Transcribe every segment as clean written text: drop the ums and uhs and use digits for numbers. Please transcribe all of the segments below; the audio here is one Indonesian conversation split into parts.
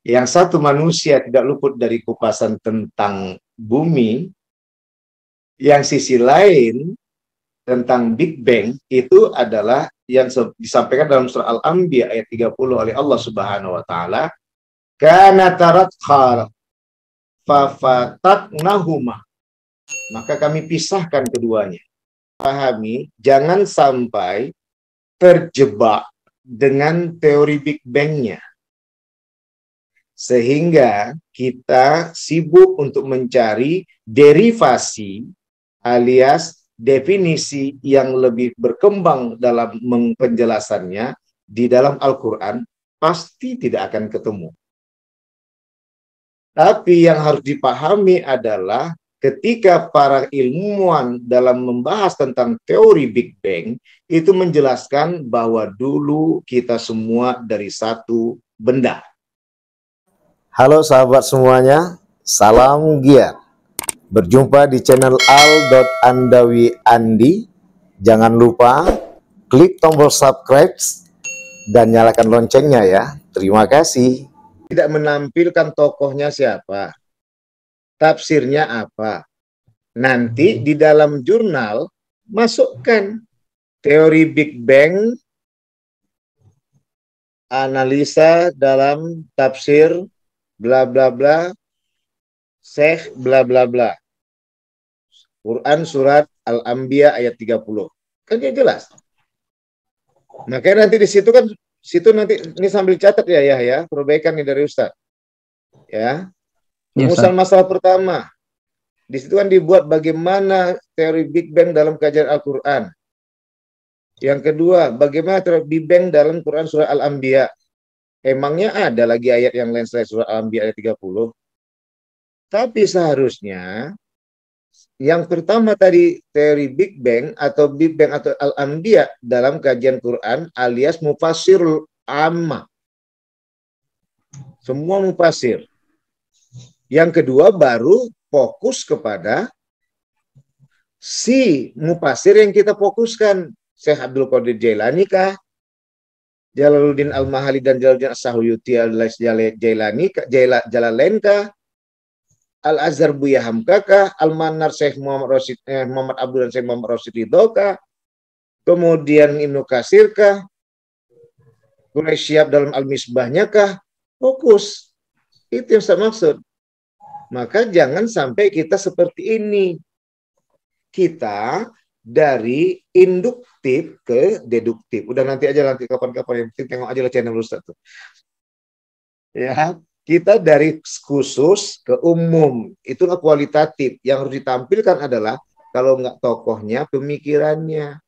Yang satu manusia tidak luput dari kupasan tentang bumi, yang sisi lain tentang Big Bang itu adalah yang disampaikan dalam surah Al-Anbiya ayat 30 oleh Allah Subhanahu wa taala, kana taratqa fafatatnahuma, maka kami pisahkan keduanya. Pahami, jangan sampai terjebak dengan teori Big Bang-nya, sehingga kita sibuk untuk mencari derivasi alias definisi yang lebih berkembang dalam penjelasannya di dalam Al-Quran, pasti tidak akan ketemu. Tapi yang harus dipahami adalah ketika para ilmuwan dalam membahas tentang teori Big Bang, itu menjelaskan bahwa dulu kita semua dari satu benda. Halo sahabat semuanya, salam giat. Berjumpa di channel al.andawi.andi. Jangan lupa klik tombol subscribe dan nyalakan loncengnya ya. Terima kasih. Tidak menampilkan tokohnya siapa, tafsirnya apa. Nanti di dalam jurnal masukkan teori Big Bang, analisa dalam tafsir bla bla bla, Syekh bla bla bla. Quran surat Al-Anbiya ayat 30. Kan dia jelas. Makanya nanti di situ nanti ini sambil catat ya, perbaikan nih dari Ustaz. Ya. Rumusan masalah pertama. Di situ kan dibuat bagaimana teori Big Bang dalam kajian Al-Quran. Yang kedua, bagaimana teori Big Bang dalam Quran surah Al-Anbiya. Emangnya ada lagi ayat yang lain selain surah Al-Anbiya ayat 30? Tapi seharusnya yang pertama tadi teori Big Bang atau Al-Anbiya dalam kajian Quran alias mufassirul amma. Semua mufassir. Yang kedua baru fokus kepada si mufassir yang kita fokuskan. Syekh Abdul Qadir Jailani kah? Jalaluddin Al-Mahali dan Jalaluddin As-Sahuyuti Jalalain kah? Al-Azhar Buya Hamka kah? Al-Manar Syekh Muhammad Abdul dan Syekh Muhammad Rasid Ridho kah? Kemudian Ibnu Katsir kah? Quraisy Syihab dalam Al-Misbahnya kah? Fokus. Itu yang saya maksud. Maka jangan sampai kita seperti ini. Kita dari induktif ke deduktif. Udah nanti kapan-kapan yang penting tengok aja lah channel Ustaz tuh. Ya, kita dari khusus ke umum. Itulah kualitatif. Yang harus ditampilkan adalah kalau nggak tokohnya, pemikirannya.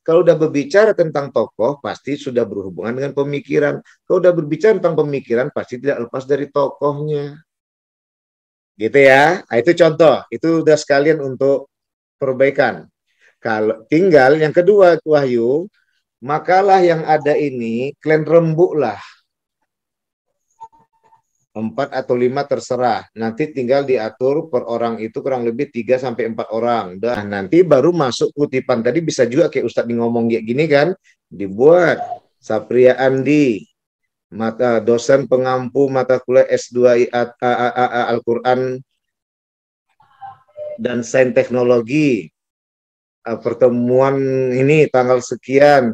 Kalau udah berbicara tentang tokoh, pasti sudah berhubungan dengan pemikiran. Kalau udah berbicara tentang pemikiran, pasti tidak lepas dari tokohnya. Gitu ya. Nah, itu contoh. Itu udah sekalian untuk perbaikan. Kalau tinggal yang kedua, Wahyu, makalah yang ada ini kalian rembuk lah. 4 atau 5 terserah. Nanti tinggal diatur per orang itu kurang lebih 3 sampai 4 orang. Nah, nanti baru masuk kutipan. Tadi bisa juga kayak Ustadz ngomong kayak gini kan. Dibuat Sapria Andi, dosen pengampu mata kuliah S2 Al-Quran dan Sains Teknologi. Pertemuan ini tanggal sekian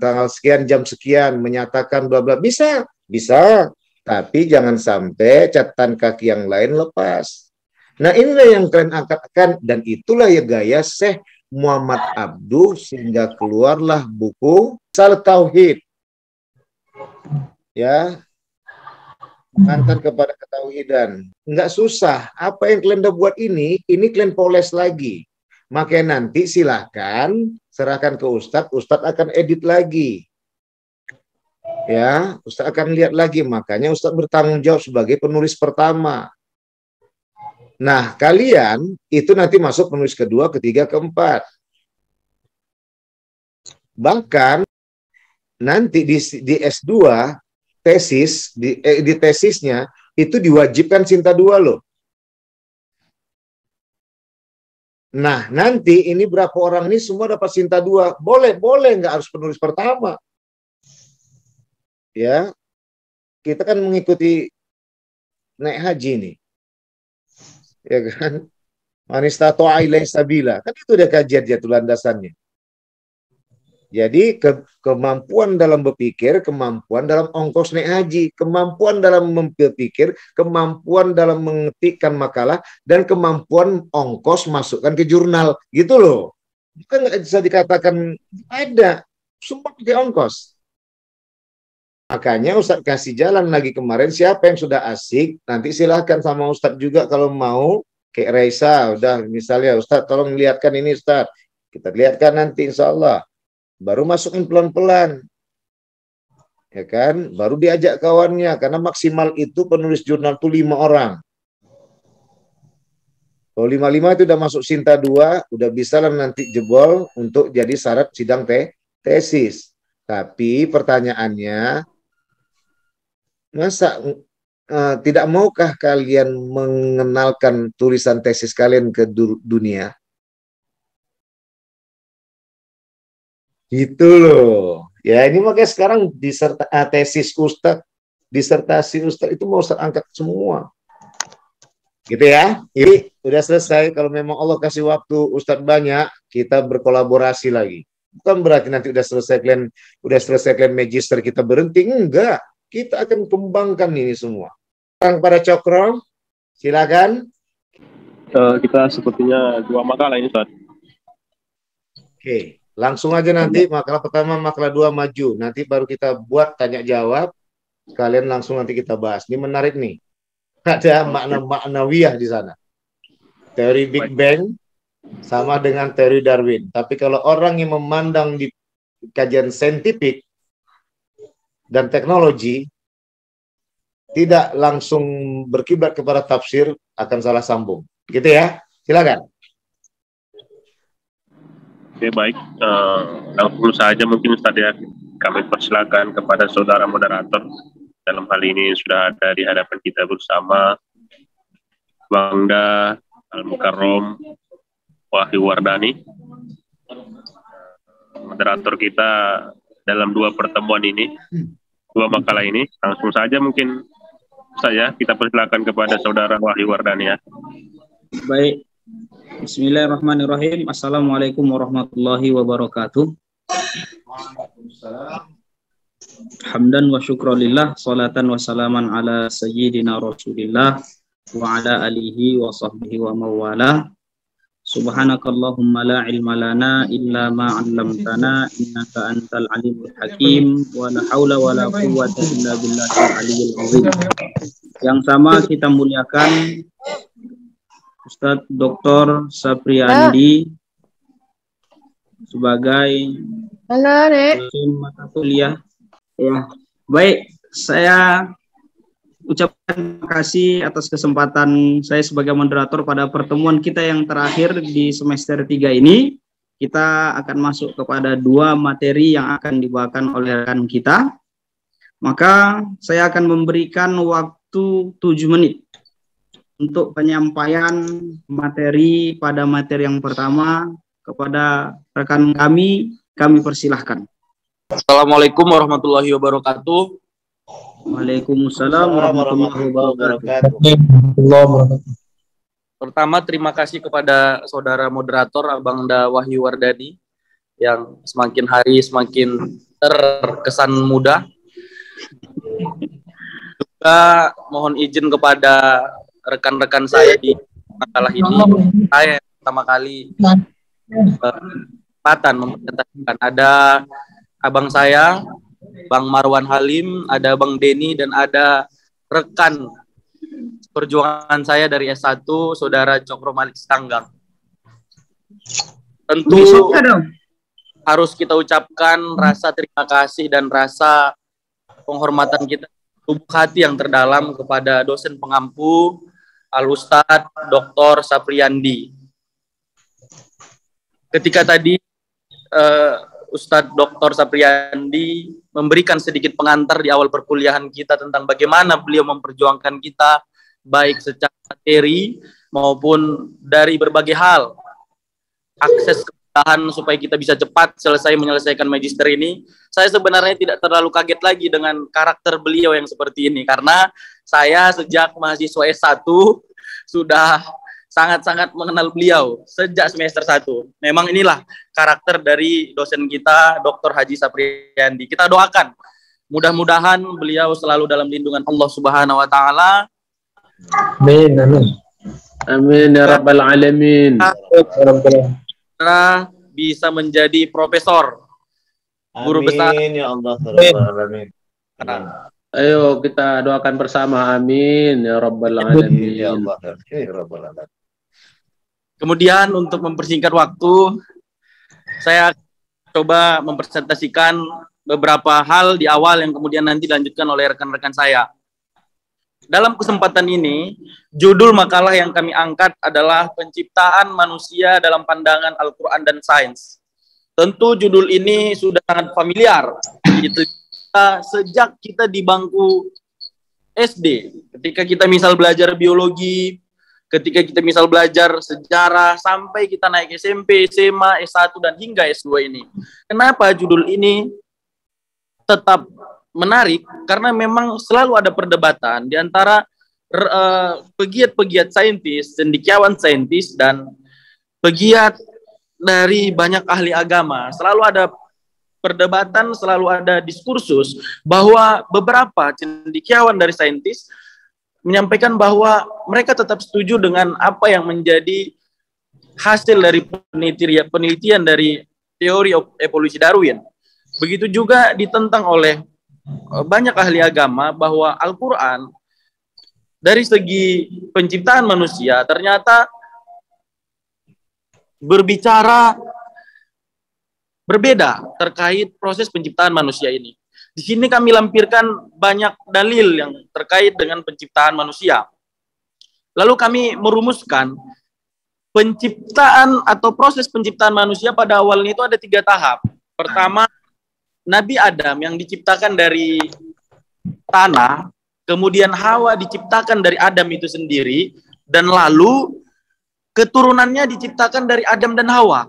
jam sekian menyatakan bla bla, bisa tapi jangan sampai catatan kaki yang lain lepas. Nah, inilah yang kalian angkatkan dan itulah ya gaya Syekh Muhammad Abduh sehingga keluarlah buku Sal Tauhid. Ya. Antar kepada ketauhidan. Enggak susah. Apa yang kalian udah buat ini kalian poles lagi. Makanya nanti silahkan serahkan ke Ustadz akan edit lagi. Ya, Ustadz akan lihat lagi. Makanya Ustadz bertanggung jawab sebagai penulis pertama. Nah, kalian itu nanti masuk penulis kedua, ketiga, keempat. Bahkan nanti di S2 tesis di tesisnya itu diwajibkan Sinta 2 loh. Nah, nanti ini berapa orang ini semua dapat Sinta 2. Boleh, nggak harus penulis pertama. Ya, kita kan mengikuti naik haji nih. Ya kan? Man istata'a ilaihi sabila. Kan itu udah kajian dia tuh landasannya. Jadi kemampuan dalam berpikir, kemampuan dalam ongkos naik haji, kemampuan dalam berpikir, kemampuan dalam mengetikkan makalah, dan kemampuan ongkos masukkan ke jurnal. Gitu loh. Bukan nggak bisa dikatakan ada. Semua pakai ongkos. Makanya Ustadz kasih jalan lagi kemarin. Siapa yang sudah asik, nanti silahkan sama Ustadz juga kalau mau. Kayak Raisa, udah misalnya Ustadz tolong lihatkan ini Ustadz. Kita lihatkan nanti insya Allah. Baru masukin pelan-pelan. Ya kan? Baru diajak kawannya. Karena maksimal itu penulis jurnal itu 5 orang. Kalau 5-5 itu udah masuk Sinta 2, udah bisa lah nanti jebol untuk jadi syarat sidang tesis. Tapi pertanyaannya, masa tidak maukah kalian mengenalkan tulisan tesis kalian ke dunia? Gitu loh. Ya ini makanya sekarang tesis Ustadz, disertasi Ustadz itu mau Ustadz angkat semua. Gitu ya. Jadi udah selesai. Kalau memang Allah kasih waktu Ustadz banyak, kita berkolaborasi lagi. Bukan berarti nanti udah selesai kalian magister kita berhenti. Enggak. Kita akan kembangkan ini semua. Para cokro, silakan. Kita sepertinya 2 makalah ini, Ustaz. Oke, langsung aja nanti makalah pertama, makalah 2 maju. Nanti baru kita buat tanya jawab. Kalian langsung nanti kita bahas. Ini menarik nih. Ada makna-maknawiyah di sana. Teori Big Bang sama dengan teori Darwin. Tapi kalau orang yang memandang di kajian saintifik dan teknologi, tidak langsung berkiblat kepada tafsir, akan salah sambung. Gitu ya. Silakan. Oke, baik. Langsung saja mungkin Ustaz ya. Kami persilakan kepada saudara moderator. Dalam hal ini sudah ada di hadapan kita bersama Bangda Al-Mukarrom Wahyu Wardani. Moderator kita dalam 2 pertemuan ini, 2 makalah ini. Langsung saja mungkin saya kita persilakan kepada saudara Wahyu Wardani ya. Baik. Bismillahirrahmanirrahim. Assalamualaikum warahmatullahi wabarakatuh. Hamdan wa syukrulillah, salatan wa salaman ala sayyidina Rasulillah wa ala alihi wa sahbihi wa mawala. Subhanakallahumma la ilma lana illa ma 'allamtana innaka antal alimul hakim wa la haula wa la quwwata illa billahil aliyyil azim. Yang sama kita muliakan Ustadz Dr. Sapriandi sebagai dosen mata kuliah. Ya, baik, saya ucapkan terima kasih atas kesempatan saya sebagai moderator pada pertemuan kita yang terakhir di semester 3 ini. Kita akan masuk kepada 2 materi yang akan dibawakan oleh rekan kita. Maka saya akan memberikan waktu 7 menit untuk penyampaian materi pada materi yang pertama kepada rekan kami persilahkan. Assalamualaikum warahmatullahi wabarakatuh. Waalaikumsalam warahmatullahi wabarakatuh. Pertama, terima kasih kepada saudara moderator Abangda Wahyu Wardani yang semakin hari semakin terkesan muda. Juga mohon izin kepada rekan-rekan saya di makalah ini. Saya pertama kali kesempatan mempresentasikan. Ada abang saya, Bang Marwan Halim, ada Bang Denny, dan ada rekan perjuangan saya dari S1, Saudara Cokro Malik Stanggang. Tentu harus kita ucapkan rasa terima kasih dan rasa penghormatan kita, lubuk hati yang terdalam kepada dosen pengampu Al-Ustadz Dr. Sapriandi. Ketika tadi Ustadz Dr. Sapriandi memberikan sedikit pengantar di awal perkuliahan kita tentang bagaimana beliau memperjuangkan kita baik secara materi maupun dari berbagai hal, akses ke Tahan supaya kita bisa cepat menyelesaikan magister ini. Saya sebenarnya tidak terlalu kaget lagi dengan karakter beliau yang seperti ini, karena saya sejak mahasiswa S1 sudah sangat-sangat mengenal beliau sejak semester 1. Memang inilah karakter dari dosen kita, Dr. Haji Sapriyandi. Kita doakan mudah-mudahan beliau selalu dalam lindungan Allah Subhanahu wa taala. Amin, amin. Amin ya rabbal alamin. Bisa menjadi profesor, guru besar. Amin ya Allah. Amin. Ayo kita doakan bersama, amin ya rabbal alamin. Ya Allah. Ya rabbal alamin. Kemudian untuk mempersingkat waktu, saya coba mempresentasikan beberapa hal di awal yang kemudian nanti dilanjutkan oleh rekan-rekan saya. Dalam kesempatan ini, judul makalah yang kami angkat adalah Penciptaan Manusia dalam Pandangan Al-Quran dan Sains. Tentu judul ini sudah sangat familiar. Sejak kita di bangku SD, ketika kita misal belajar biologi, ketika kita misal belajar sejarah, sampai kita naik SMP, SMA, S1, dan hingga S2 ini. Kenapa judul ini tetap menarik? Karena memang selalu ada perdebatan di antara pegiat-pegiat saintis, cendekiawan saintis, dan pegiat dari banyak ahli agama. Selalu ada perdebatan, selalu ada diskursus bahwa beberapa cendekiawan dari saintis menyampaikan bahwa mereka tetap setuju dengan apa yang menjadi hasil dari penelitian dari teori evolusi Darwin. Begitu juga ditentang oleh banyak ahli agama bahwa Al-Quran dari segi penciptaan manusia ternyata berbicara berbeda terkait proses penciptaan manusia ini. Di sini kami lampirkan banyak dalil yang terkait dengan penciptaan manusia. Lalu kami merumuskan penciptaan atau proses penciptaan manusia pada awalnya itu ada 3 tahap. Pertama, Nabi Adam yang diciptakan dari tanah, kemudian Hawa diciptakan dari Adam itu sendiri, dan lalu keturunannya diciptakan dari Adam dan Hawa.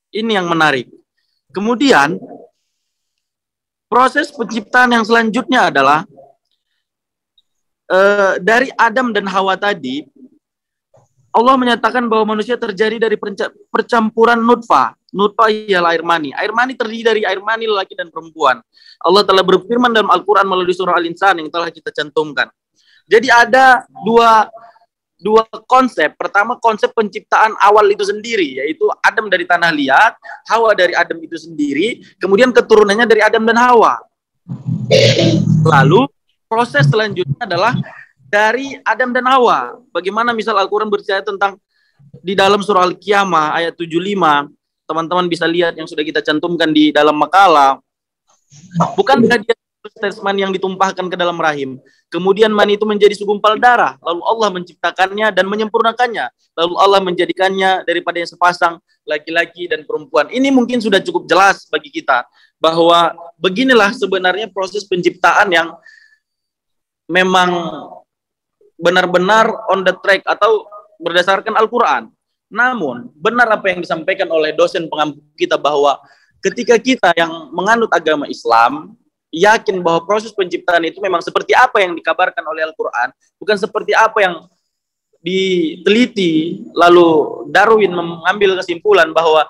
Ini yang menarik. Kemudian proses penciptaan yang selanjutnya adalah dari Adam dan Hawa tadi, Allah menyatakan bahwa manusia terjadi dari percampuran nutfah. Nutfah ialah air mani. Air mani terdiri dari air mani lelaki dan perempuan. Allah telah berfirman dalam Al-Quran melalui surah Al-Insan yang telah kita cantumkan. Jadi ada dua konsep. Pertama, konsep penciptaan awal itu sendiri, yaitu Adam dari tanah liat, Hawa dari Adam itu sendiri, kemudian keturunannya dari Adam dan Hawa. Lalu proses selanjutnya adalah dari Adam dan Hawa. Bagaimana misal Al-Quran bercerita tentang di dalam surah Al-Qiyamah ayat 75, teman-teman bisa lihat yang sudah kita cantumkan di dalam makalah. Bukankah dia mani yang ditumpahkan ke dalam rahim, kemudian mani itu menjadi segumpal darah, lalu Allah menciptakannya dan menyempurnakannya, lalu Allah menjadikannya daripada yang sepasang laki-laki dan perempuan. Ini mungkin sudah cukup jelas bagi kita bahwa beginilah sebenarnya proses penciptaan yang memang benar-benar on the track atau berdasarkan Al-Quran. Namun benar apa yang disampaikan oleh dosen pengampu kita bahwa ketika kita yang menganut agama Islam yakin bahwa proses penciptaan itu memang seperti apa yang dikabarkan oleh Al-Quran, bukan seperti apa yang diteliti, lalu Darwin mengambil kesimpulan bahwa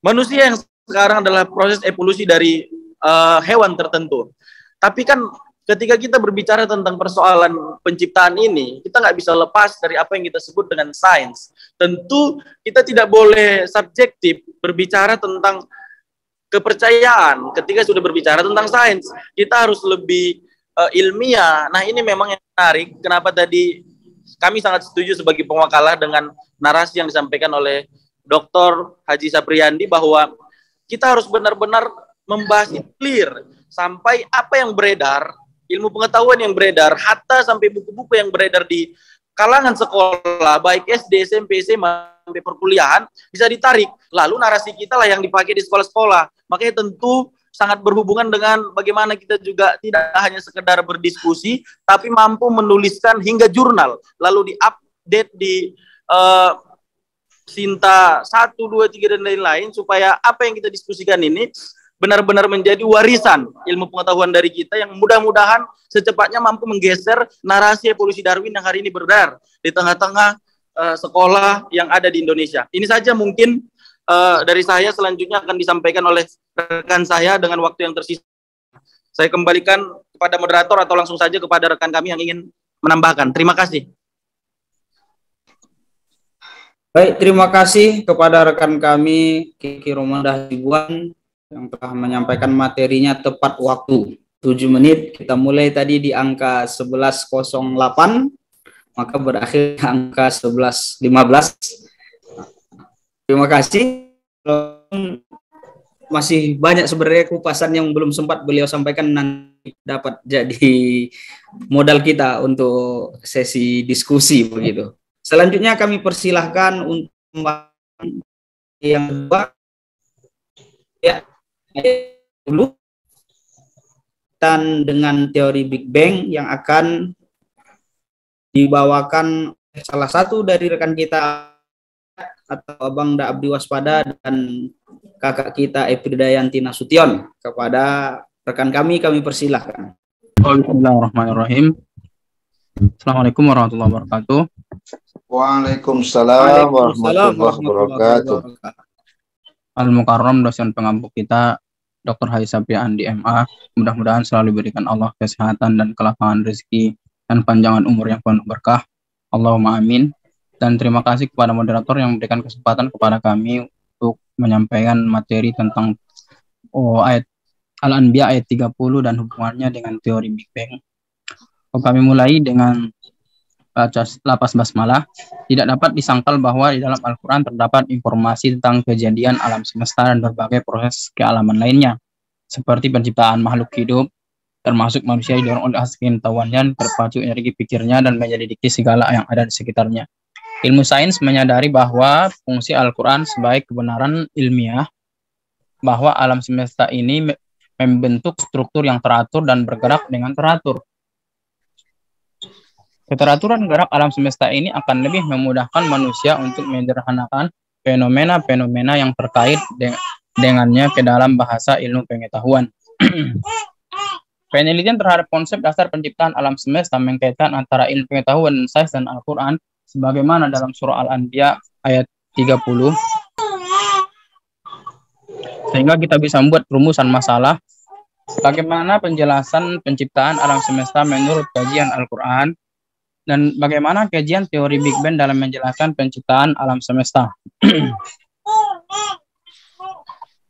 manusia yang sekarang adalah proses evolusi dari hewan tertentu. Tapi kan ketika kita berbicara tentang persoalan penciptaan ini, kita nggak bisa lepas dari apa yang kita sebut dengan sains. Tentu kita tidak boleh subjektif berbicara tentang kepercayaan. Ketika sudah berbicara tentang sains, kita harus lebih ilmiah. Nah, ini memang yang menarik. Kenapa tadi kami sangat setuju sebagai pewakalah dengan narasi yang disampaikan oleh Dr. Haji Sapriyandi bahwa kita harus benar-benar membahas itu clear sampai apa yang beredar, ilmu pengetahuan yang beredar, hatta sampai buku-buku yang beredar di kalangan sekolah, baik SD, SMP, SMA, sampai perkuliahan, bisa ditarik. Lalu narasi kita lah yang dipakai di sekolah-sekolah. Makanya tentu sangat berhubungan dengan bagaimana kita juga tidak hanya sekedar berdiskusi, tapi mampu menuliskan hingga jurnal, lalu di-update di Sinta 1, 2, 3 dan lain-lain, supaya apa yang kita diskusikan ini benar-benar menjadi warisan ilmu pengetahuan dari kita yang mudah-mudahan secepatnya mampu menggeser narasi evolusi Darwin yang hari ini beredar di tengah-tengah sekolah yang ada di Indonesia. Ini saja mungkin dari saya, selanjutnya akan disampaikan oleh rekan saya dengan waktu yang tersisa. Saya kembalikan kepada moderator atau langsung saja kepada rekan kami yang ingin menambahkan. Terima kasih. Baik, terima kasih kepada rekan kami Kiki Romandah Hasibuan yang telah menyampaikan materinya tepat waktu 7 menit. Kita mulai tadi di angka 11.08, maka berakhir di angka 11.15. Terima kasih. Masih banyak sebenarnya kupasan yang belum sempat beliau sampaikan, nanti dapat jadi modal kita untuk sesi diskusi begitu. Selanjutnya kami persilahkan untuk yang kedua ya dulu dan dengan teori Big Bang yang akan dibawakan salah satu dari rekan kita atau Abang Da Abdi Waspada dan kakak kita Epridayanti Nasution. Kepada rekan kami persilahkan. Bismillahirrahmanirrahim. Assalamualaikum warahmatullahi wabarakatuh. Waalaikumsalam warahmatullahi wabarakatuh. Al-Mukarram dosen pengampu kita Dr. Haisapia Andi MA, mudah-mudahan selalu diberikan Allah kesehatan dan kelapangan rezeki dan panjangan umur yang penuh berkah. Allahumma amin. Dan terima kasih kepada moderator yang memberikan kesempatan kepada kami untuk menyampaikan materi tentang ayat Al-Anbiya ayat 30 dan hubungannya dengan teori Big Bang. Kami mulai dengan baca lapas basmalah. Tidak dapat disangkal bahwa di dalam Al-Quran terdapat informasi tentang kejadian alam semesta dan berbagai proses kealaman lainnya, seperti penciptaan makhluk hidup, termasuk manusia didorong oleh hasil pengetahuannya, terpacu energi pikirnya, dan menyelidiki segala yang ada di sekitarnya. Ilmu sains menyadari bahwa fungsi Al-Quran sebagai kebenaran ilmiah, bahwa alam semesta ini membentuk struktur yang teratur dan bergerak dengan teratur. Keteraturan gerak alam semesta ini akan lebih memudahkan manusia untuk menyederhanakan fenomena-fenomena yang terkait dengannya ke dalam bahasa ilmu pengetahuan. Penelitian terhadap konsep dasar penciptaan alam semesta mengkaitkan antara ilmu pengetahuan, sains, dan Al-Quran sebagaimana dalam surah Al-Anbiya ayat 30. Sehingga kita bisa membuat rumusan masalah bagaimana penjelasan penciptaan alam semesta menurut kajian Al-Quran, dan bagaimana kajian teori Big Bang dalam menjelaskan penciptaan alam semesta.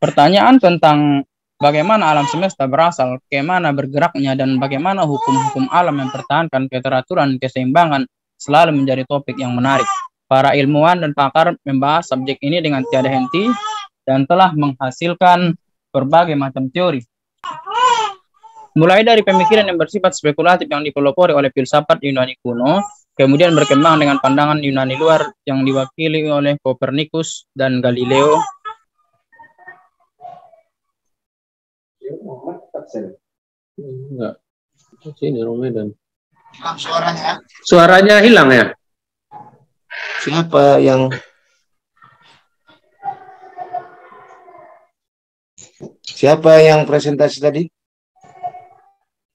Pertanyaan tentang bagaimana alam semesta berasal, bagaimana bergeraknya, dan bagaimana hukum-hukum alam mempertahankan keteraturan keseimbangan selalu menjadi topik yang menarik. Para ilmuwan dan pakar membahas subjek ini dengan tiada henti dan telah menghasilkan berbagai macam teori. Mulai dari pemikiran yang bersifat spekulatif yang dipelopori oleh filsafat Yunani kuno, kemudian berkembang dengan pandangan Yunani luar yang diwakili oleh Kopernikus dan Galileo. Enggak. Sini Romedan. Suaranya hilang ya? Siapa yang presentasi tadi?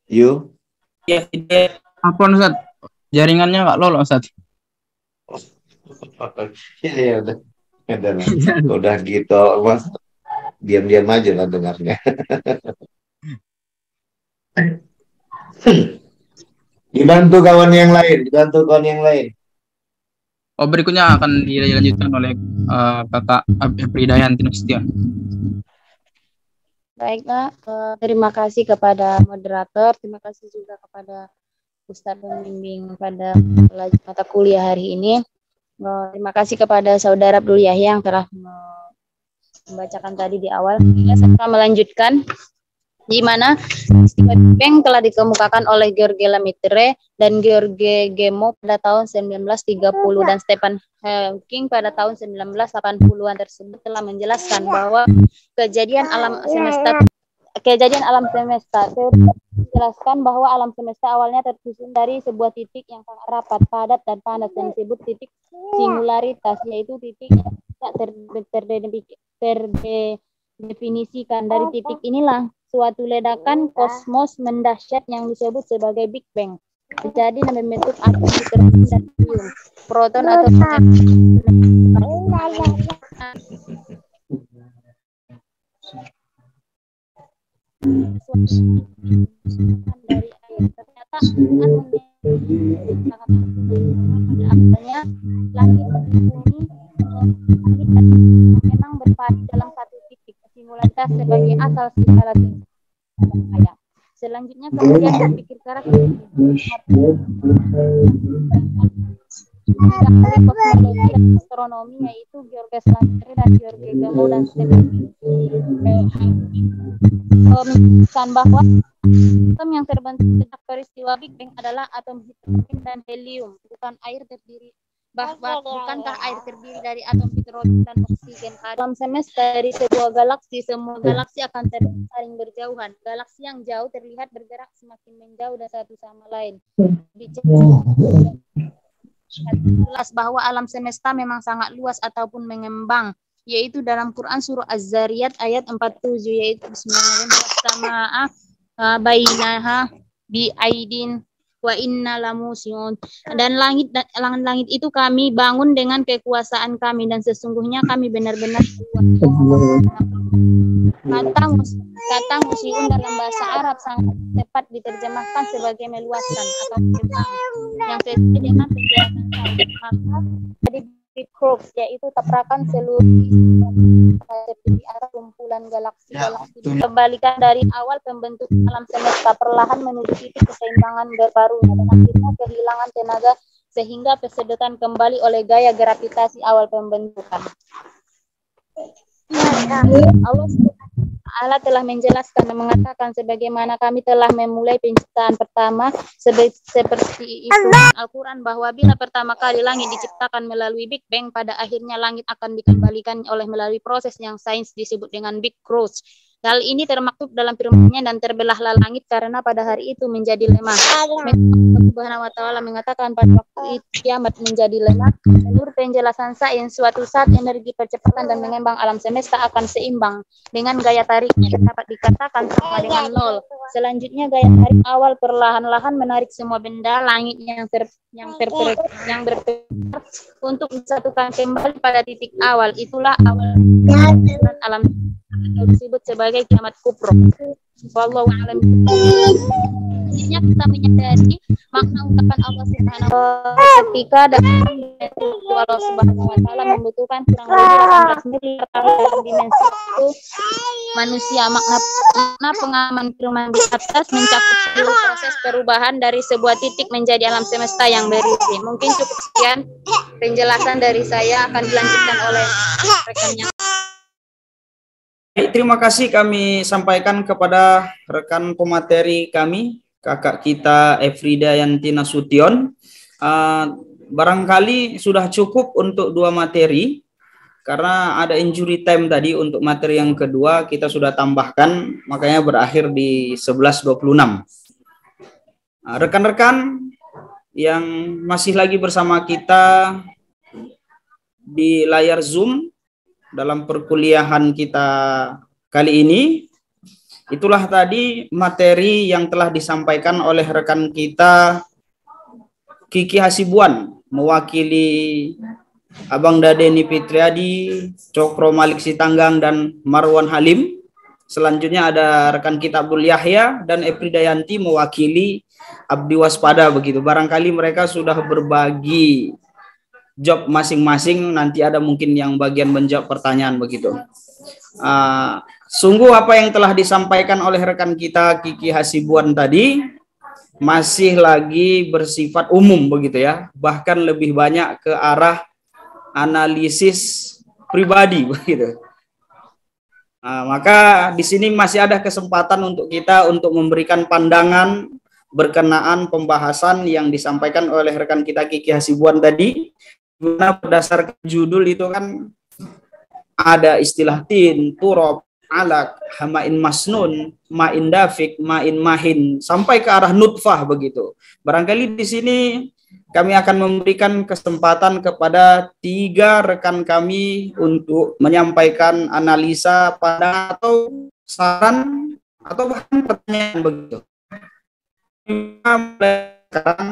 You? Ya, Apa Ustaz? Jaringannya nggak lolos Ustaz. Ya udah gitu, Mas. Diam-diam aja lah dengarnya. Dibantu kawan yang lain. Oh, berikutnya akan dilanjutkan oleh kakak Epridayanti Nasution. Baiklah, terima kasih kepada moderator, terima kasih juga kepada Ustadz pembimbing pada mata kuliah hari ini. Terima kasih kepada Saudara Abdul Yahya yang telah membacakan tadi di awal. Saya akan melanjutkan di mana istilah Big Bang telah dikemukakan oleh George Lemaitre dan George Gamow pada tahun 1930 dan Stephen Hawking pada tahun 1980-an tersebut telah menjelaskan bahwa kejadian alam semesta kejadian alam semesta. Teori menjelaskan bahwa alam semesta awalnya tersusun dari sebuah titik yang sangat rapat, padat, dan panas yang disebut titik singularitas, yaitu titik yang tidak terdefinisikan. Dari titik inilah suatu ledakan kosmos mendahsyat yang disebut sebagai Big Bang terjadi dan membentuk atom hidrogen dan helium, proton atau dari air. Ternyata pada awalnya langit bumi memang berpadu dalam satu titik, singularitas sebagai asal segala sesuatu. Selanjutnya kemudian berpikir keras kosmologi dan astronomi, yaitu Georges Lemaitre dan Georges Gamow dan Stephen menyebutkan bahwa atom yang terbentuk sejak peristiwa Big Bang adalah atom hidrogen dan helium, bukankah air terdiri dari atom hidrogen dan oksigen? Alam semesta dari sebuah galaksi, semua galaksi akan saling berjauhan. Galaksi yang jauh terlihat bergerak semakin menjauh dan satu sama lain. Jelas bahwa alam semesta memang sangat luas ataupun mengembang, yaitu dalam Quran surah Az-Zariyat ayat 47, yaitu Bismillahirrahmanirrahim bainaha bi aidin wa inna lamusyun, dan langit itu kami bangun dengan kekuasaan kami, dan sesungguhnya kami benar-benar kuat. Kata musyun dalam bahasa Arab sangat tepat diterjemahkan sebagai meluaskan atau menjebak, yang sesuai dengan penjelasan maka jadi Big Crux, yaitu tabrakan seluruh terdiri atas kumpulan galaksi-galaksi. Kebalikan dari awal pembentukan alam semesta, perlahan menuju titik keseimbangan barunya, dan akhirnya kehilangan tenaga sehingga kesedotan kembali oleh gaya gravitasi awal pembentukan. Allah telah menjelaskan dan mengatakan sebagaimana kami telah memulai penciptaan pertama seperti itu Al-Quran, bahwa bila pertama kali langit diciptakan melalui Big Bang, pada akhirnya langit akan dikembalikan melalui proses yang sains disebut dengan Big Crux. Hal ini termaktub dalam firman-Nya, dan terbelahlah langit karena pada hari itu menjadi lemah. Allah Subhanahu wa taala mengatakan pada waktu itu kiamat menjadi lemah. Menurut penjelasan sains, suatu saat energi percepatan dan mengembang alam semesta akan seimbang dengan gaya tariknya, dapat dikatakan sama dengan nol. Selanjutnya gaya tarik awal perlahan-lahan menarik semua benda langit yang berputar untuk disatukan kembali pada titik awal. Itulah awal alam disebut sebagai kiamat kubra. Wallahu a'lam. Selanjutnya kita menyadari makna ungkapan Allah Subhanahu wa taala ketika Allah Subhanahu wa taala membutuhkan kurang lebih 18 miliar tahun dalam dimensi itu manusia. Makna pengaman firman di atas mencakup seluruh proses perubahan dari sebuah titik menjadi alam semesta yang berisi. Mungkin cukup sekian penjelasan dari saya, akan dilanjutkan oleh rekannya. Terima kasih kami sampaikan kepada rekan pemateri kami, kakak kita Efrida Yanti Nasution. Barangkali sudah cukup untuk 2 materi, karena ada injury time tadi. Untuk materi yang kedua kita sudah tambahkan, makanya berakhir di 11.26. Rekan-rekan yang masih lagi bersama kita di layar Zoom dalam perkuliahan kita kali ini, itulah tadi materi yang telah disampaikan oleh rekan kita Kiki Hasibuan, mewakili Abang Dadeni Fitriadi, Cokro Malik Sitanggang, dan Marwan Halim. Selanjutnya ada rekan kita Abdul Yahya dan Efrida Yanti mewakili Abdi Waspada begitu. Barangkali mereka sudah berbagi job masing-masing, nanti ada mungkin yang bagian menjawab pertanyaan begitu. Sungguh apa yang telah disampaikan oleh rekan kita Kiki Hasibuan tadi masih lagi bersifat umum begitu ya, bahkan lebih banyak ke arah analisis pribadi begitu. Maka di sini masih ada kesempatan untuk kita untuk memberikan pandangan berkenaan pembahasan yang disampaikan oleh rekan kita Kiki Hasibuan tadi. Karena berdasarkan judul itu kan ada istilah tin, turop, alaq, hamain masnun, ma'in dafik, ma'in mahin, sampai ke arah nutfah begitu. Barangkali di sini kami akan memberikan kesempatan kepada 3 rekan kami untuk menyampaikan analisa pada atau saran atau bahkan pertanyaan begitu. Mulai sekarang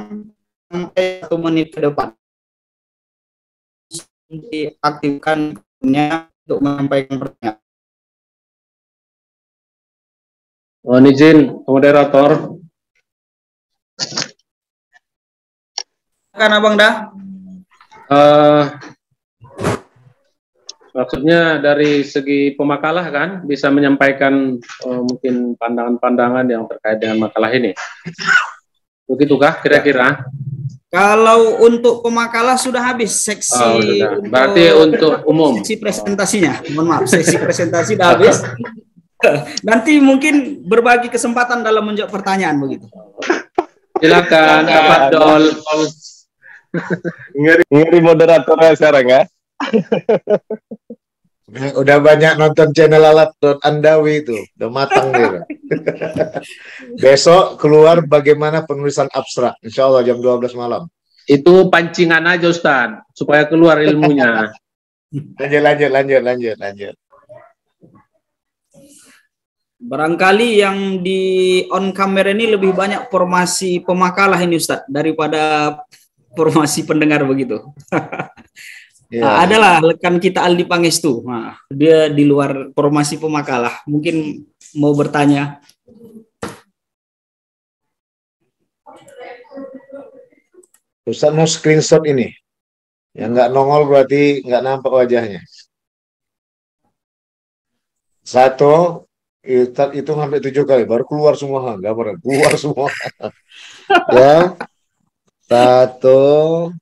sampai 1 menit ke depan diaktifkan untuk menyampaikan pertanyaan. Mohon izin, moderator. Kan Abang Dah? Maksudnya dari segi pemakalah kan bisa menyampaikan mungkin pandangan-pandangan yang terkait dengan makalah ini. Begitukah kira-kira? Kalau untuk pemakalah sudah habis seksi. Sudah. Berarti untuk umum. Sesi presentasinya. Mohon maaf, sesi presentasi sudah habis. Nanti mungkin berbagi kesempatan dalam menjawab pertanyaan begitu. Silakan, Pak Dol. Ngeri moderatornya sekarang ya. Udah banyak nonton channel Alat.Andawi itu, udah matang gitu. Besok keluar bagaimana penulisan abstrak, insya Allah jam 12 malam. Itu pancingan aja Ustaz, supaya keluar ilmunya. Lanjut. Barangkali yang di on camera ini lebih banyak formasi pemakalah ini Ustaz daripada formasi pendengar begitu. Ya. Adalah rekan kita Aldi Pangestu. Nah, dia di luar formasi pemakalah. Mungkin mau bertanya. Ustaz mau screenshot ini. Yang nggak nongol berarti nggak nampak wajahnya. 1, itu sampai 7 kali, baru keluar semua gambar, keluar semua. Ya. 1,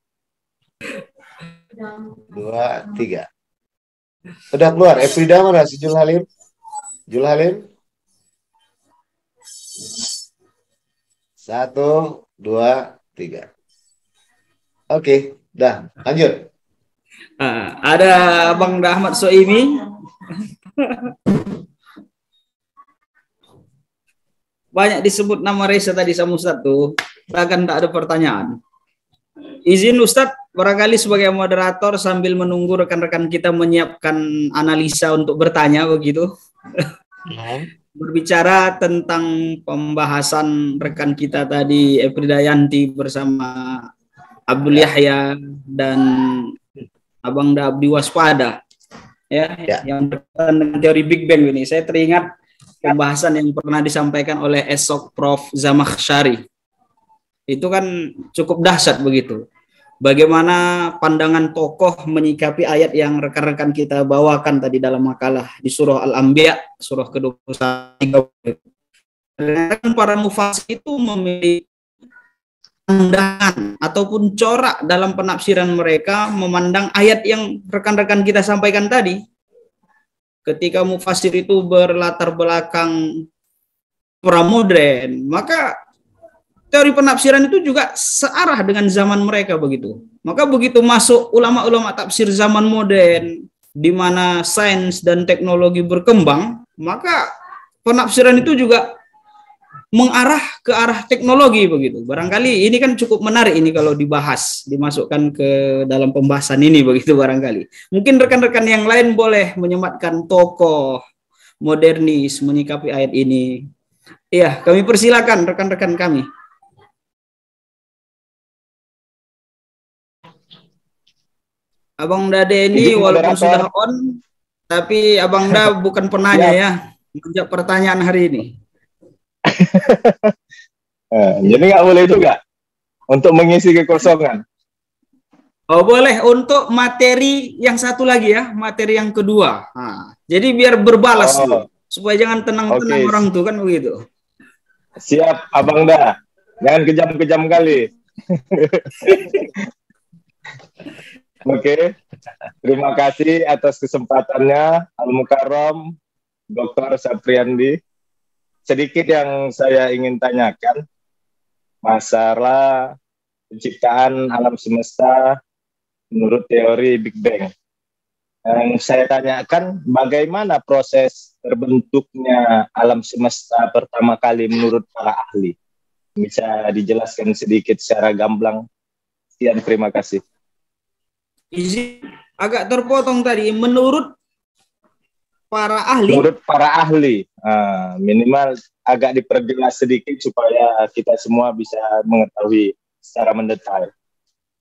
2, 3. Udah keluar. Efrida mana? Si Jul Halim? Jul Halim? 1, 2, 3. Oke, dah. Lanjut. Ada Bang Ahmad Soimi. Banyak disebut nama Reza tadi sama Ustadz tuh. Bahkan tak ada pertanyaan. Izin Ustadz, barangkali sebagai moderator sambil menunggu rekan-rekan kita menyiapkan analisa untuk bertanya begitu. Berbicara tentang pembahasan rekan kita tadi Efrida Yanti bersama Abdul Yahya dan Abang Abdi Waspada ya. Yang berkaitan dengan teori Big Bang ini. Saya teringat pembahasan yang pernah disampaikan oleh Esok Prof. Zamakhsyari. Itu kan cukup dahsyat begitu. Bagaimana pandangan tokoh menyikapi ayat yang rekan-rekan kita bawakan tadi dalam makalah di surah Al-Anbiya, surah ke-23. Para mufasir itu memiliki pandangan ataupun corak dalam penafsiran mereka memandang ayat yang rekan-rekan kita sampaikan tadi. Ketika mufasir itu berlatar belakang pramodern, maka teori penafsiran itu juga searah dengan zaman mereka begitu. Maka begitu masuk ulama-ulama tafsir zaman modern, di mana sains dan teknologi berkembang, maka penafsiran itu juga mengarah ke arah teknologi begitu. Barangkali ini kan cukup menarik ini kalau dibahas, dimasukkan ke dalam pembahasan ini begitu barangkali. Mungkin rekan-rekan yang lain boleh menyematkan tokoh modernis menyikapi ayat ini. Iya, kami persilakan rekan-rekan kami. Abang Dade ini walaupun sudah on, tapi Abang Da bukan penanya ya, menjawab pertanyaan hari ini. Jadi nggak boleh juga untuk mengisi kekosongan. Oh boleh, untuk materi yang satu lagi ya, materi yang kedua. Nah, jadi biar berbalas tuh, supaya jangan tenang-tenang orang tuh kan begitu. Siap Abang Da, jangan kejam-kejam kali. Oke, terima kasih atas kesempatannya Al-Mukarram Dr. Sapriandi. Sedikit yang saya ingin tanyakan masalah penciptaan alam semesta menurut teori Big Bang. Yang saya tanyakan bagaimana proses terbentuknya alam semesta pertama kali menurut para ahli? Bisa dijelaskan sedikit secara gamblang? Sekian, terima kasih. Izin, agak terpotong tadi. Menurut para ahli. Menurut para ahli, minimal agak diperjelas sedikit supaya kita semua bisa mengetahui secara mendetail.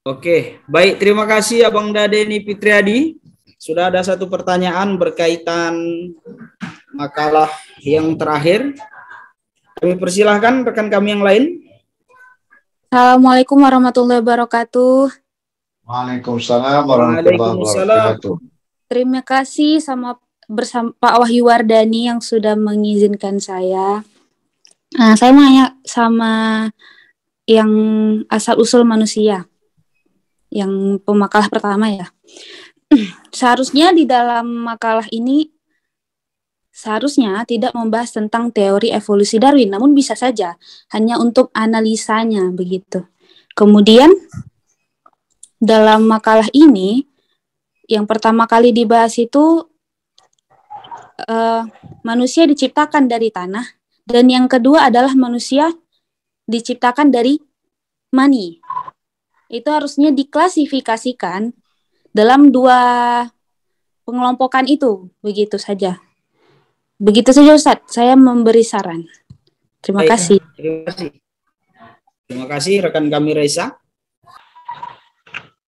Oke, baik. Terima kasih Abang Dadeni Fitriadi. Sudah ada satu pertanyaan berkaitan makalah yang terakhir. Kami persilahkan rekan kami yang lain. Assalamualaikum warahmatullahi wabarakatuh. Waalaikumsalam warahmatullahi wabarakatuh. Terima kasih bersama Pak Wahyu Wardani yang sudah mengizinkan saya. Nah, saya mau nanya sama yang asal-usul manusia. Yang pemakalah pertama ya. Seharusnya di dalam makalah ini seharusnya tidak membahas tentang teori evolusi Darwin, namun bisa saja hanya untuk analisanya begitu. Kemudian dalam makalah ini yang pertama kali dibahas itu manusia diciptakan dari tanah, dan yang kedua adalah manusia diciptakan dari mani. Itu harusnya diklasifikasikan dalam dua pengelompokan itu, begitu saja. Begitu saja Ustadz, saya memberi saran. Terima kasih. Terima kasih. Terima kasih rekan kami Reza.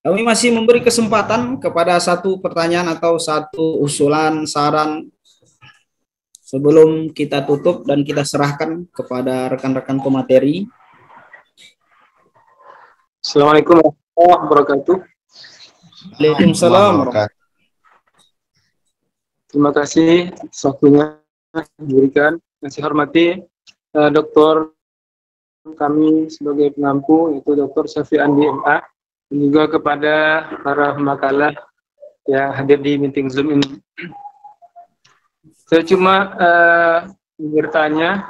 Kami masih memberi kesempatan kepada satu pertanyaan atau satu usulan saran sebelum kita tutup dan kita serahkan kepada rekan-rekan pemateri. Assalamualaikum warahmatullahi wabarakatuh. Waalaikumsalam. Terima kasih atas waktunya diberikan. Saya hormati Doktor kami sebagai pengampu, yaitu Dr. Syafi'i Andi MA, dan juga kepada para pemakalah yang hadir di meeting Zoom ini. Saya cuma bertanya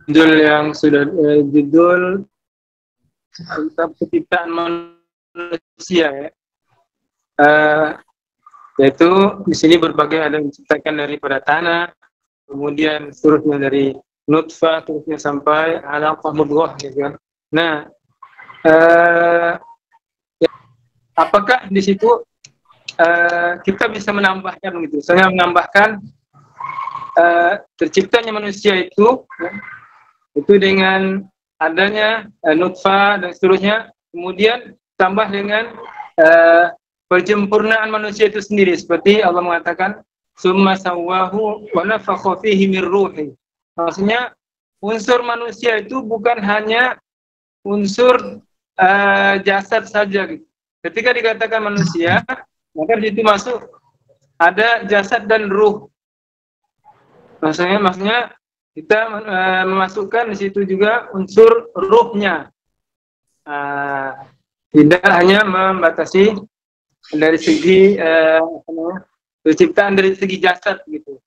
judul yang sudah judul tentang penciptaan manusia ya. Yaitu di sini berbagai ada yang diciptakan daripada tanah, kemudian seterusnya dari nutfah, terusnya sampai alaqah mudghah gitu kan. Nah, apakah di situ kita bisa menambahkan gitu? Saya menambahkan terciptanya manusia itu ya, itu dengan adanya nutfah dan seterusnya, kemudian tambah dengan perjempurnaan manusia itu sendiri, seperti Allah mengatakan summa sawwahu wa nafakha fihi min ruhi. Maksudnya unsur manusia itu bukan hanya unsur jasad saja gitu. Ketika dikatakan manusia, maka di situ masuk ada jasad dan ruh. Maksudnya kita memasukkan di situ juga unsur ruhnya. Tidak hanya membatasi dari segi penciptaan dari segi jasad gitu.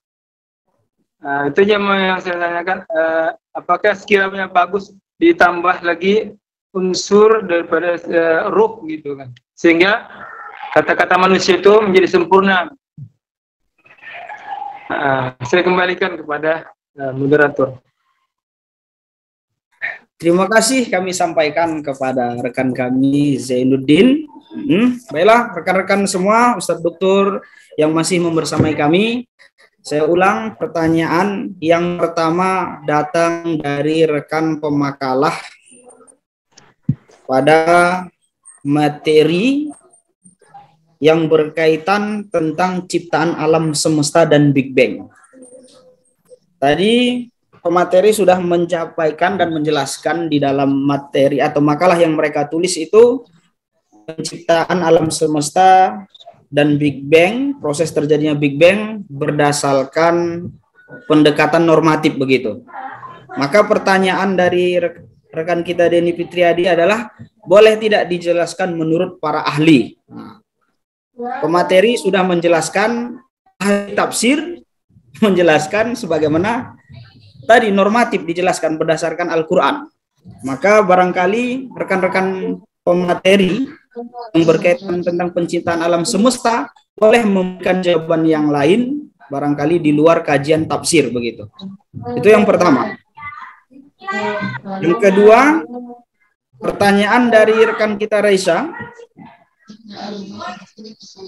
Itu yang saya tanyakan, apakah sekiranya bagus ditambah lagi unsur daripada ruh gitu kan, sehingga kata-kata manusia itu menjadi sempurna. Saya kembalikan kepada moderator. Terima kasih kami sampaikan kepada rekan kami Zainuddin. Baiklah rekan-rekan semua, Ustadz Doktor yang masih membersamai kami, saya ulang pertanyaan yang pertama datang dari rekan pemakalah pada materi yang berkaitan tentang ciptaan alam semesta dan Big Bang. Tadi pemateri sudah menyampaikan dan menjelaskan di dalam materi atau makalah yang mereka tulis itu penciptaan alam semesta dan Big Bang, proses terjadinya Big Bang berdasarkan pendekatan normatif begitu. Maka pertanyaan dari rekan kita Deni Fitriadi adalah, boleh tidak dijelaskan menurut para ahli? Pemateri sudah menjelaskan, ahli tafsir menjelaskan sebagaimana tadi normatif dijelaskan berdasarkan Al-Quran. Maka barangkali rekan-rekan pemateri yang berkaitan tentang penciptaan alam semesta boleh memberikan jawaban yang lain, barangkali di luar kajian tafsir begitu. Itu yang pertama. Yang kedua, pertanyaan dari rekan kita Raisa.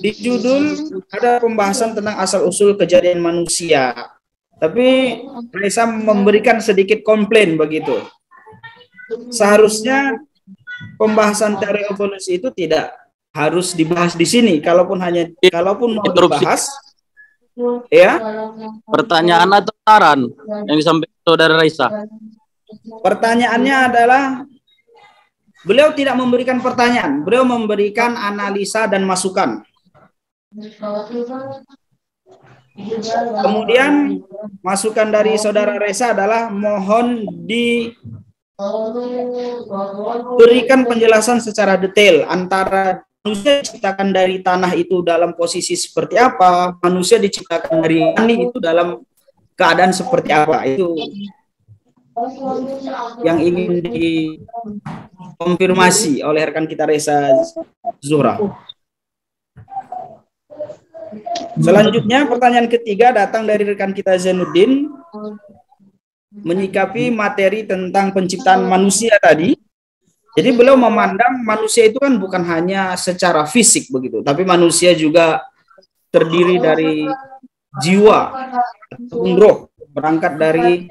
Di judul ada pembahasan tentang asal-usul kejadian manusia. Tapi Raisa memberikan sedikit komplain begitu. Seharusnya pembahasan teori evolusi itu tidak harus dibahas di sini. Kalaupun mau dibahas, ya. Pertanyaan atau saran yang disampaikan Saudara Raisa? Pertanyaannya adalah beliau tidak memberikan pertanyaan, beliau memberikan analisa dan masukan. Kemudian masukan dari Saudara Reza adalah mohon diberikan penjelasan secara detail antara manusia diciptakan dari tanah itu dalam posisi seperti apa, manusia diciptakan dari mani itu dalam keadaan seperti apa. Itu yang ingin dikonfirmasi oleh rekan kita Reza Zuhra. Selanjutnya pertanyaan ketiga datang dari rekan kita Zainuddin, menyikapi materi tentang penciptaan manusia tadi. Jadi beliau memandang manusia itu kan bukan hanya secara fisik begitu, tapi manusia juga terdiri dari jiwa ataupun roh, berangkat dari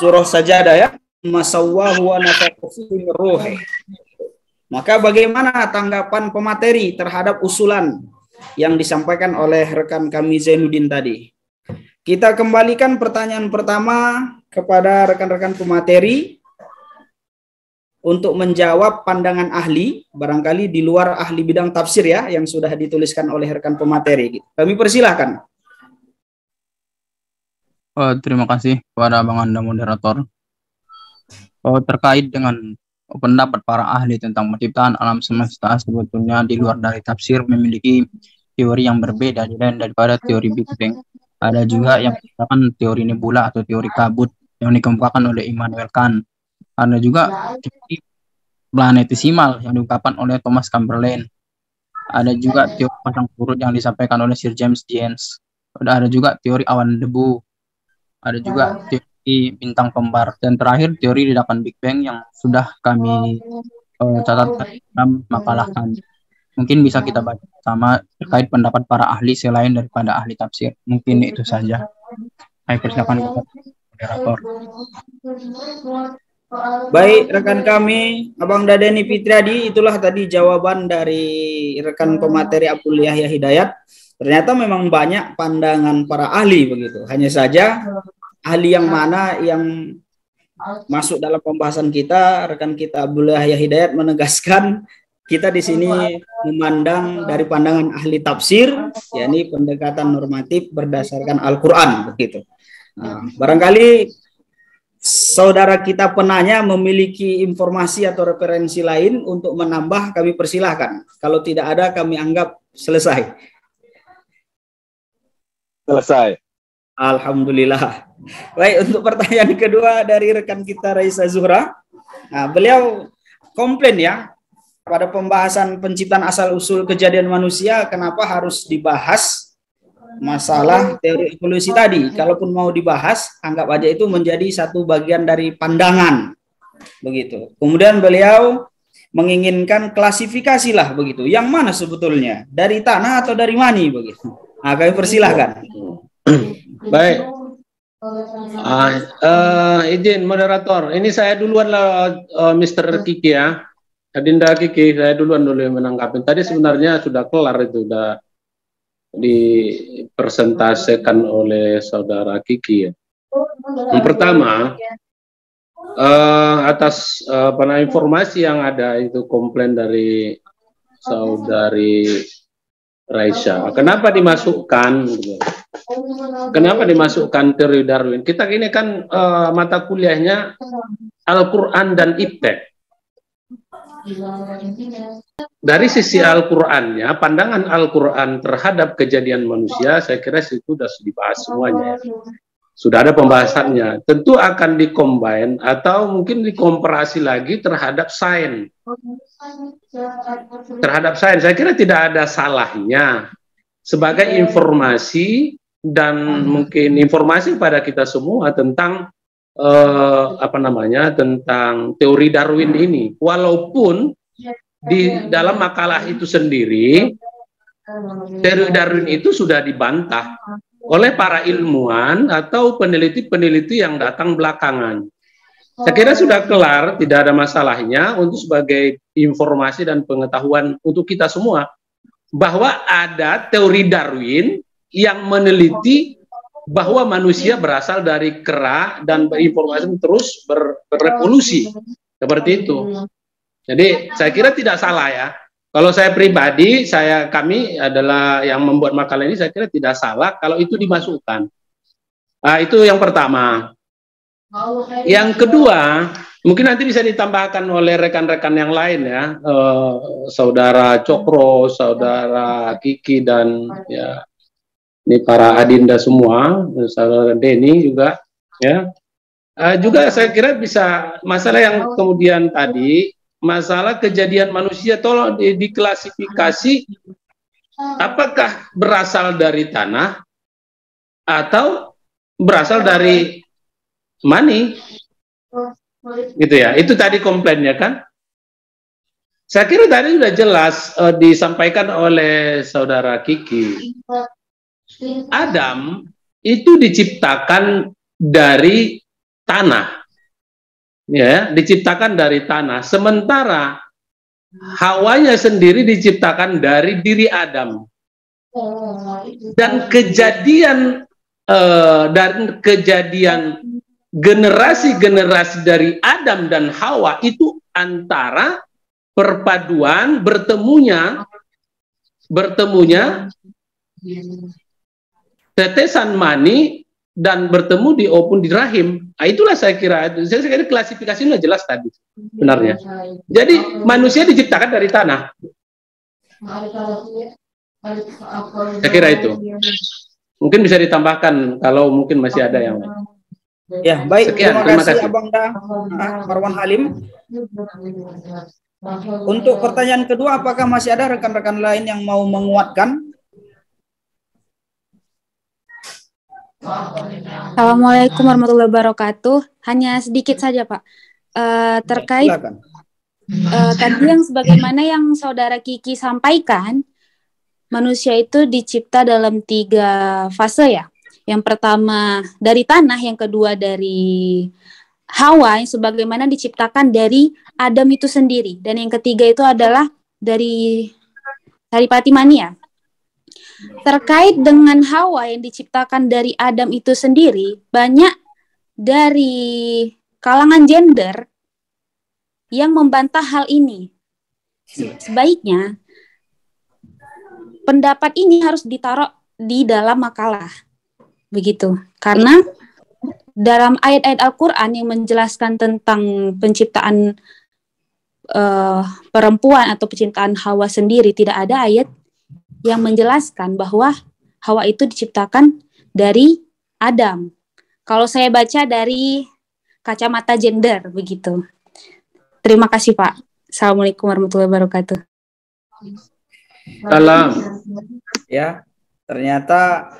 surah Sajadah ya, masawwahu wa nafaqa fihi min ruhi. Maka bagaimana tanggapan pemateri terhadap usulan yang disampaikan oleh rekan kami Zainuddin tadi? Kita kembalikan pertanyaan pertama kepada rekan-rekan pemateri untuk menjawab pandangan ahli, barangkali di luar ahli bidang tafsir ya, yang sudah dituliskan oleh rekan pemateri. Kami persilahkan. Terima kasih kepada Bang Anda moderator. Terkait dengan pendapat para ahli tentang penciptaan alam semesta, sebetulnya di luar dari tafsir memiliki teori yang berbeda daripada teori Big Bang. Ada juga yang mengatakan teori nebula atau teori kabut yang dikemukakan oleh Immanuel Kant. Ada juga teori planetesimal yang diungkapkan oleh Thomas Chamberlain. Ada juga teori pasang surut yang disampaikan oleh Sir James Jeans. Ada juga teori awan debu. Ada juga teori bintang kembar, dan terakhir teori ledakan Big Bang yang sudah kami catatkan dalam makalah kami. Mungkin bisa kita baca sama terkait pendapat para ahli selain daripada ahli tafsir. Mungkin itu saja. Saya persilakan kepada moderator. Baik rekan kami, Abang Dadeni Fitriadi, itulah tadi jawaban dari rekan pemateri Abdul Yahya Hidayat. Ternyata memang banyak pandangan para ahli begitu. Hanya saja ahli yang mana yang masuk dalam pembahasan kita, rekan kita Abdul Yahya Hidayat menegaskan kita di sini memandang dari pandangan ahli tafsir, yakni pendekatan normatif berdasarkan Al-Quran begitu. Nah, barangkali saudara kita penanya memiliki informasi atau referensi lain untuk menambah, kami persilahkan. Kalau tidak ada, kami anggap selesai. Selesai. Alhamdulillah. Baik, untuk pertanyaan kedua dari rekan kita Raisa Zuhra. Nah, beliau komplain ya pada pembahasan penciptaan asal-usul kejadian manusia, kenapa harus dibahas masalah teori evolusi tadi. Kalaupun mau dibahas, anggap aja itu menjadi satu bagian dari pandangan. Begitu. Kemudian beliau menginginkan klasifikasi lah begitu. Yang mana sebetulnya? Dari tanah atau dari mani begitu. Nah, kami persilahkan. Baik. Izin moderator. Ini saya duluan lah Mr. Kiki ya. Adinda Kiki, saya duluan dulu yang menanggapi. Tadi sebenarnya sudah kelar itu, sudah dipresentasikan oleh saudara Kiki ya. Yang pertama, atas informasi yang ada itu komplain dari saudari Raisa. Kenapa dimasukkan? Kenapa dimasukkan teori Darwin? Kita ini kan mata kuliahnya Al-Quran dan IPTEK. Dari sisi Al-Qur'annya, pandangan Al-Qur'an terhadap kejadian manusia, saya kira itu sudah dibahas semuanya. Sudah ada pembahasannya. Tentu akan dikombin atau mungkin dikomparasi lagi terhadap sains. Terhadap sains, saya kira tidak ada salahnya sebagai informasi dan mungkin informasi pada kita semua tentang tentang teori Darwin ini. Walaupun di dalam makalah itu sendiri teori Darwin itu sudah dibantah oleh para ilmuwan atau peneliti-peneliti yang datang belakangan. Saya kira sudah kelar, tidak ada masalahnya untuk sebagai informasi dan pengetahuan untuk kita semua bahwa ada teori Darwin yang meneliti bahwa manusia berasal dari kera dan berinformasi terus berevolusi seperti itu. Jadi saya kira tidak salah ya. Kalau saya pribadi, kami adalah yang membuat makalah ini, saya kira tidak salah kalau itu dimasukkan. Nah, itu yang pertama. Yang kedua, mungkin nanti bisa ditambahkan oleh rekan-rekan yang lain ya, saudara Cokro, saudara Kiki dan ya ini para adinda semua, saudara Denny juga ya. Juga saya kira bisa masalah yang kemudian tadi, masalah kejadian manusia tolong diklasifikasi apakah berasal dari tanah atau berasal dari mani, gitu ya. Itu tadi komplainnya kan. Saya kira tadi sudah jelas disampaikan oleh saudara Kiki. Adam itu diciptakan dari tanah, ya, diciptakan dari tanah. Sementara Hawanya sendiri diciptakan dari diri Adam. Dan kejadian generasi-generasi dari Adam dan Hawa itu antara perpaduan bertemunya tetesan mani dan bertemu di rahim. Nah, itulah saya kira klasifikasinya jelas tadi sebenarnya. Jadi manusia diciptakan dari tanah. Saya kira itu. Mungkin bisa ditambahkan kalau mungkin masih ada yang lain. Ya, baik. Sekian, terima kasih Abang Marwan Halim. Untuk pertanyaan kedua, apakah masih ada rekan-rekan lain yang mau menguatkan? Assalamualaikum warahmatullahi wabarakatuh. Hanya sedikit saja, Pak. Terkait tadi yang sebagaimana yang saudara Kiki sampaikan, manusia itu dicipta dalam 3 fase ya. Yang pertama dari tanah, yang kedua dari Hawa, yang sebagaimana diciptakan dari Adam itu sendiri, dan yang ketiga itu adalah dari saripati mani ya. Terkait dengan Hawa yang diciptakan dari Adam itu sendiri, banyak dari kalangan gender yang membantah hal ini. Sebaiknya pendapat ini harus ditaruh di dalam makalah. Begitu. Karena dalam ayat-ayat Al-Quran yang menjelaskan tentang penciptaan perempuan atau penciptaan Hawa sendiri, tidak ada ayat yang menjelaskan bahwa Hawa itu diciptakan dari Adam. Kalau saya baca dari kacamata gender, begitu. Terima kasih, Pak. Assalamualaikum warahmatullahi wabarakatuh. Salam. Ya, ternyata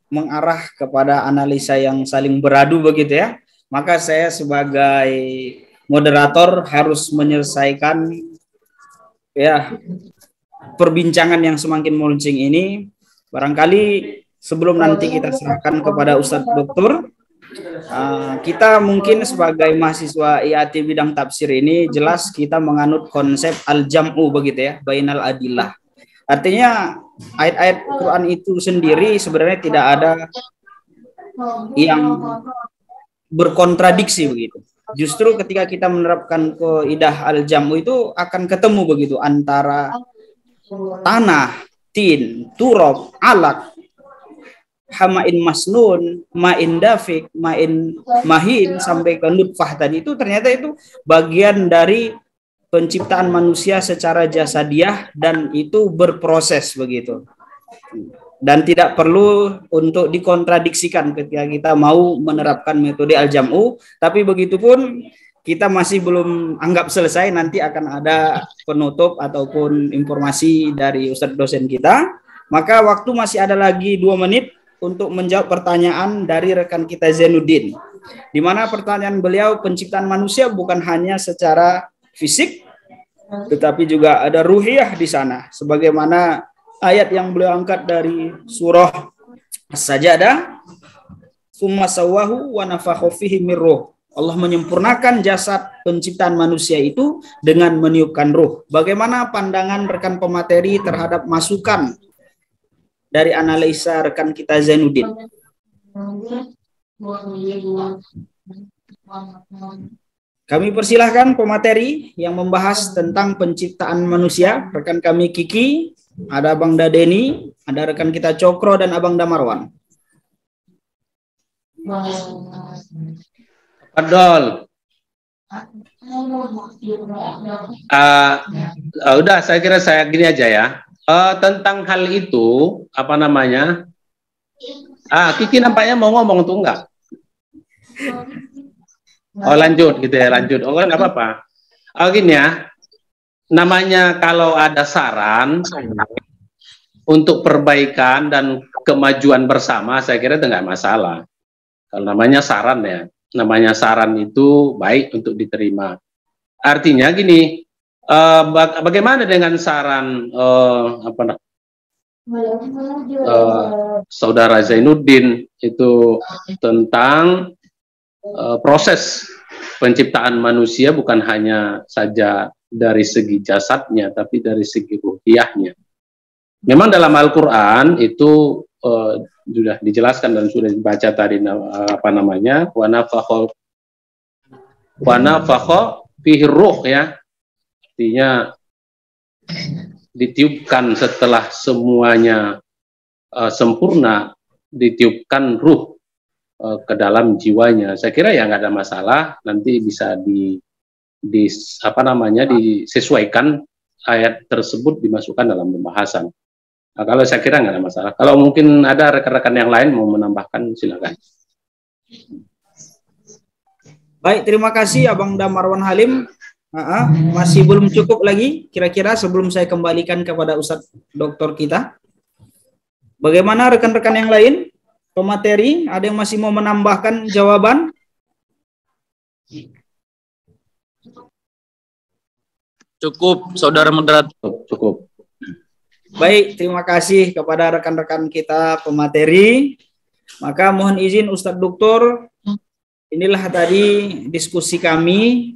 mengarah kepada analisa yang saling beradu begitu ya. Maka saya sebagai moderator harus menyelesaikan ya perbincangan yang semakin meluncing ini. Barangkali sebelum nanti kita serahkan kepada Ustadz Doktor, kita mungkin sebagai mahasiswa IAT bidang tafsir ini jelas kita menganut konsep al-jam'u begitu ya, bainal adillah. Artinya ayat-ayat Quran itu sendiri sebenarnya tidak ada yang berkontradiksi begitu. Justru ketika kita menerapkan kaidah al-jam'u itu akan ketemu begitu antara tanah, tin, turab, alaq, hamain masnun, main dafik, main mahin sampai ke nutfah tadi, itu ternyata itu bagian dari penciptaan manusia secara jasadiah dan itu berproses begitu. Dan tidak perlu untuk dikontradiksikan ketika kita mau menerapkan metode al-jam'u, tapi begitupun kita masih belum anggap selesai, nanti akan ada penutup ataupun informasi dari Ustadz dosen kita. Maka waktu masih ada lagi 2 menit untuk menjawab pertanyaan dari rekan kita Zainuddin. Di mana pertanyaan beliau, penciptaan manusia bukan hanya secara fisik, tetapi juga ada ruhiyah di sana. Sebagaimana ayat yang beliau angkat dari surah As-Sajdah, "Tsumma sawwahu wa nafakha fihi min ruh." Allah menyempurnakan jasad penciptaan manusia itu dengan meniupkan ruh. Bagaimana pandangan rekan pemateri terhadap masukan dari analisa rekan kita Zainuddin? Kami persilahkan pemateri yang membahas tentang penciptaan manusia. Rekan kami Kiki, ada Abang Dadeni, ada rekan kita Cokro dan Abang Damarwan. Adol. Udah, saya kira saya gini aja ya. Tentang hal itu, apa namanya? Kiki nampaknya mau ngomong tuh enggak? Oh lanjut gitu ya, lanjut. Oh nggak apa-apa. Gini ya, namanya kalau ada saran untuk perbaikan dan kemajuan bersama, saya kira itu nggak masalah. Kalau namanya saran ya. Namanya saran itu baik untuk diterima. Artinya gini, bagaimana dengan saran Saudara Zainuddin itu tentang proses penciptaan manusia bukan hanya saja dari segi jasadnya, tapi dari segi ruhiyahnya. Memang dalam Al-Quran itu sudah dijelaskan dan sudah dibaca tadi apa namanya wa nafakha fihi ruh ya, artinya ditiupkan setelah semuanya sempurna, ditiupkan ruh ke dalam jiwanya. Saya kira ya nggak ada masalah, nanti bisa disesuaikan ayat tersebut dimasukkan dalam pembahasan. Nah, kalau saya kira nggak ada masalah. Kalau mungkin ada rekan-rekan yang lain mau menambahkan, silakan. Baik, terima kasih Abang Damarwan Halim. Masih belum cukup lagi, kira-kira sebelum saya kembalikan kepada Ustadz Doktor kita. Bagaimana rekan-rekan yang lain? Pemateri, ada yang masih mau menambahkan jawaban? Cukup, Saudara Moderator. Cukup. Baik, terima kasih kepada rekan-rekan kita pemateri. Maka mohon izin Ustadz Doktor, inilah tadi diskusi kami.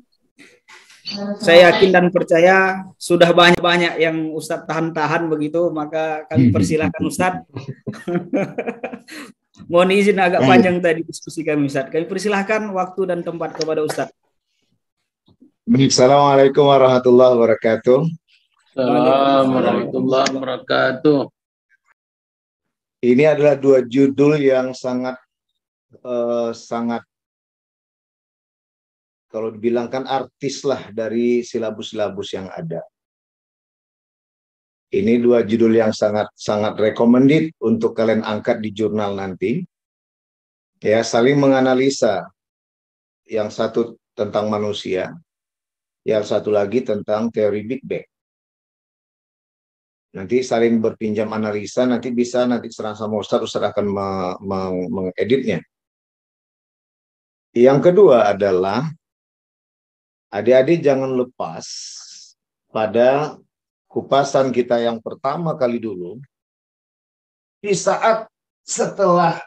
Saya yakin dan percaya sudah banyak-banyak yang Ustadz tahan-tahan begitu, maka kami persilahkan Ustadz. Mohon izin agak panjang tadi diskusi kami Ustadz. Kami persilahkan waktu dan tempat kepada Ustadz. Assalamualaikum warahmatullahi wabarakatuh. Assalamualaikum warahmatullahi wabarakatuh. Ini adalah 2 judul yang sangat kalau dibilangkan artis lah dari silabus-silabus yang ada. Ini 2 judul yang sangat recommended untuk kalian angkat di jurnal nanti. Ya, saling menganalisa. Yang satu tentang manusia, yang satu lagi tentang teori Big Bang. Nanti saling berpinjam analisa, nanti serang sama Ustadz akan mengeditnya. Yang kedua adalah, adik-adik jangan lepas pada kupasan kita yang pertama kali dulu, di saat setelah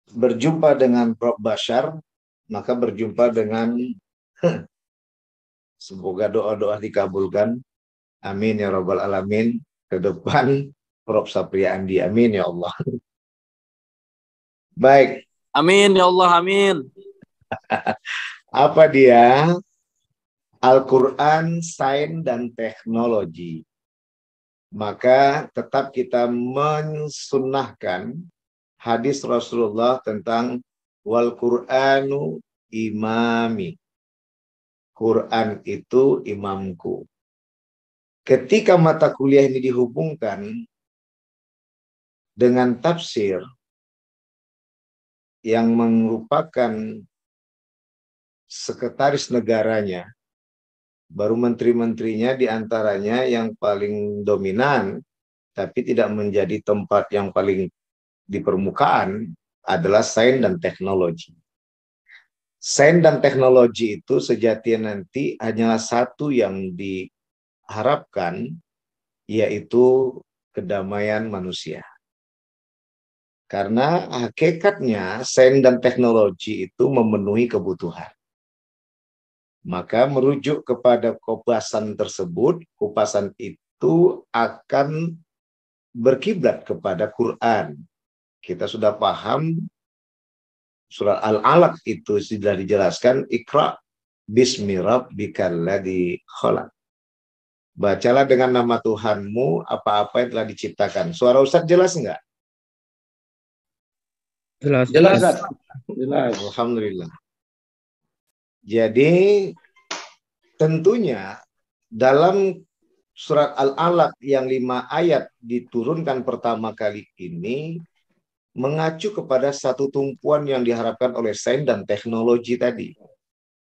berjumpa dengan Prof. Bashar, maka berjumpa dengan semoga doa-doa dikabulkan. Amin ya Rabbal Alamin. Ke depan Prof. Sapria Andi. Amin ya Allah. Baik. Amin ya Allah, amin. Apa dia? Al-Quran, sains dan teknologi. Maka tetap kita mensunnahkan hadis Rasulullah tentang wal Qur'anu imami. Quran itu imamku. Ketika mata kuliah ini dihubungkan dengan tafsir yang merupakan sekretaris negaranya, baru menteri-menterinya diantaranya yang paling dominan tapi tidak menjadi tempat yang paling di permukaan adalah sains dan teknologi. Sains dan teknologi itu sejatinya nanti hanyalah satu yang diharapkan, yaitu kedamaian manusia. Karena hakikatnya sains dan teknologi itu memenuhi kebutuhan. Maka merujuk kepada kupasan tersebut, kupasan itu akan berkiblat kepada Quran. Kita sudah paham surah Al-Alaq itu sudah dijelaskan, Iqra bismi rabbikal ladzi khalaq. Bacalah dengan nama Tuhanmu apa-apa yang telah diciptakan. Suara Ustaz jelas enggak? Jelas. Jelas. Jelas. Alhamdulillah. Jadi tentunya dalam surat Al-Alaq yang 5 ayat diturunkan pertama kali ini mengacu kepada satu tumpuan yang diharapkan oleh sains dan teknologi tadi.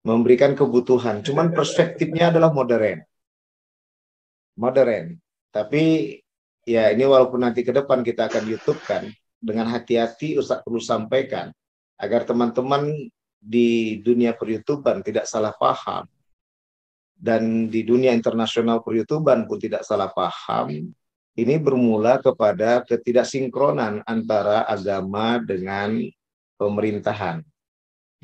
Memberikan kebutuhan. Cuman perspektifnya adalah modern. Modern. Tapi ya ini walaupun nanti ke depan kita akan YouTube-kan, dengan hati-hati Ustaz perlu sampaikan agar teman-teman di dunia per-YouTuban tidak salah paham, dan di dunia internasional per-YouTuban pun tidak salah paham. Ini bermula kepada ketidaksinkronan antara agama dengan pemerintahan,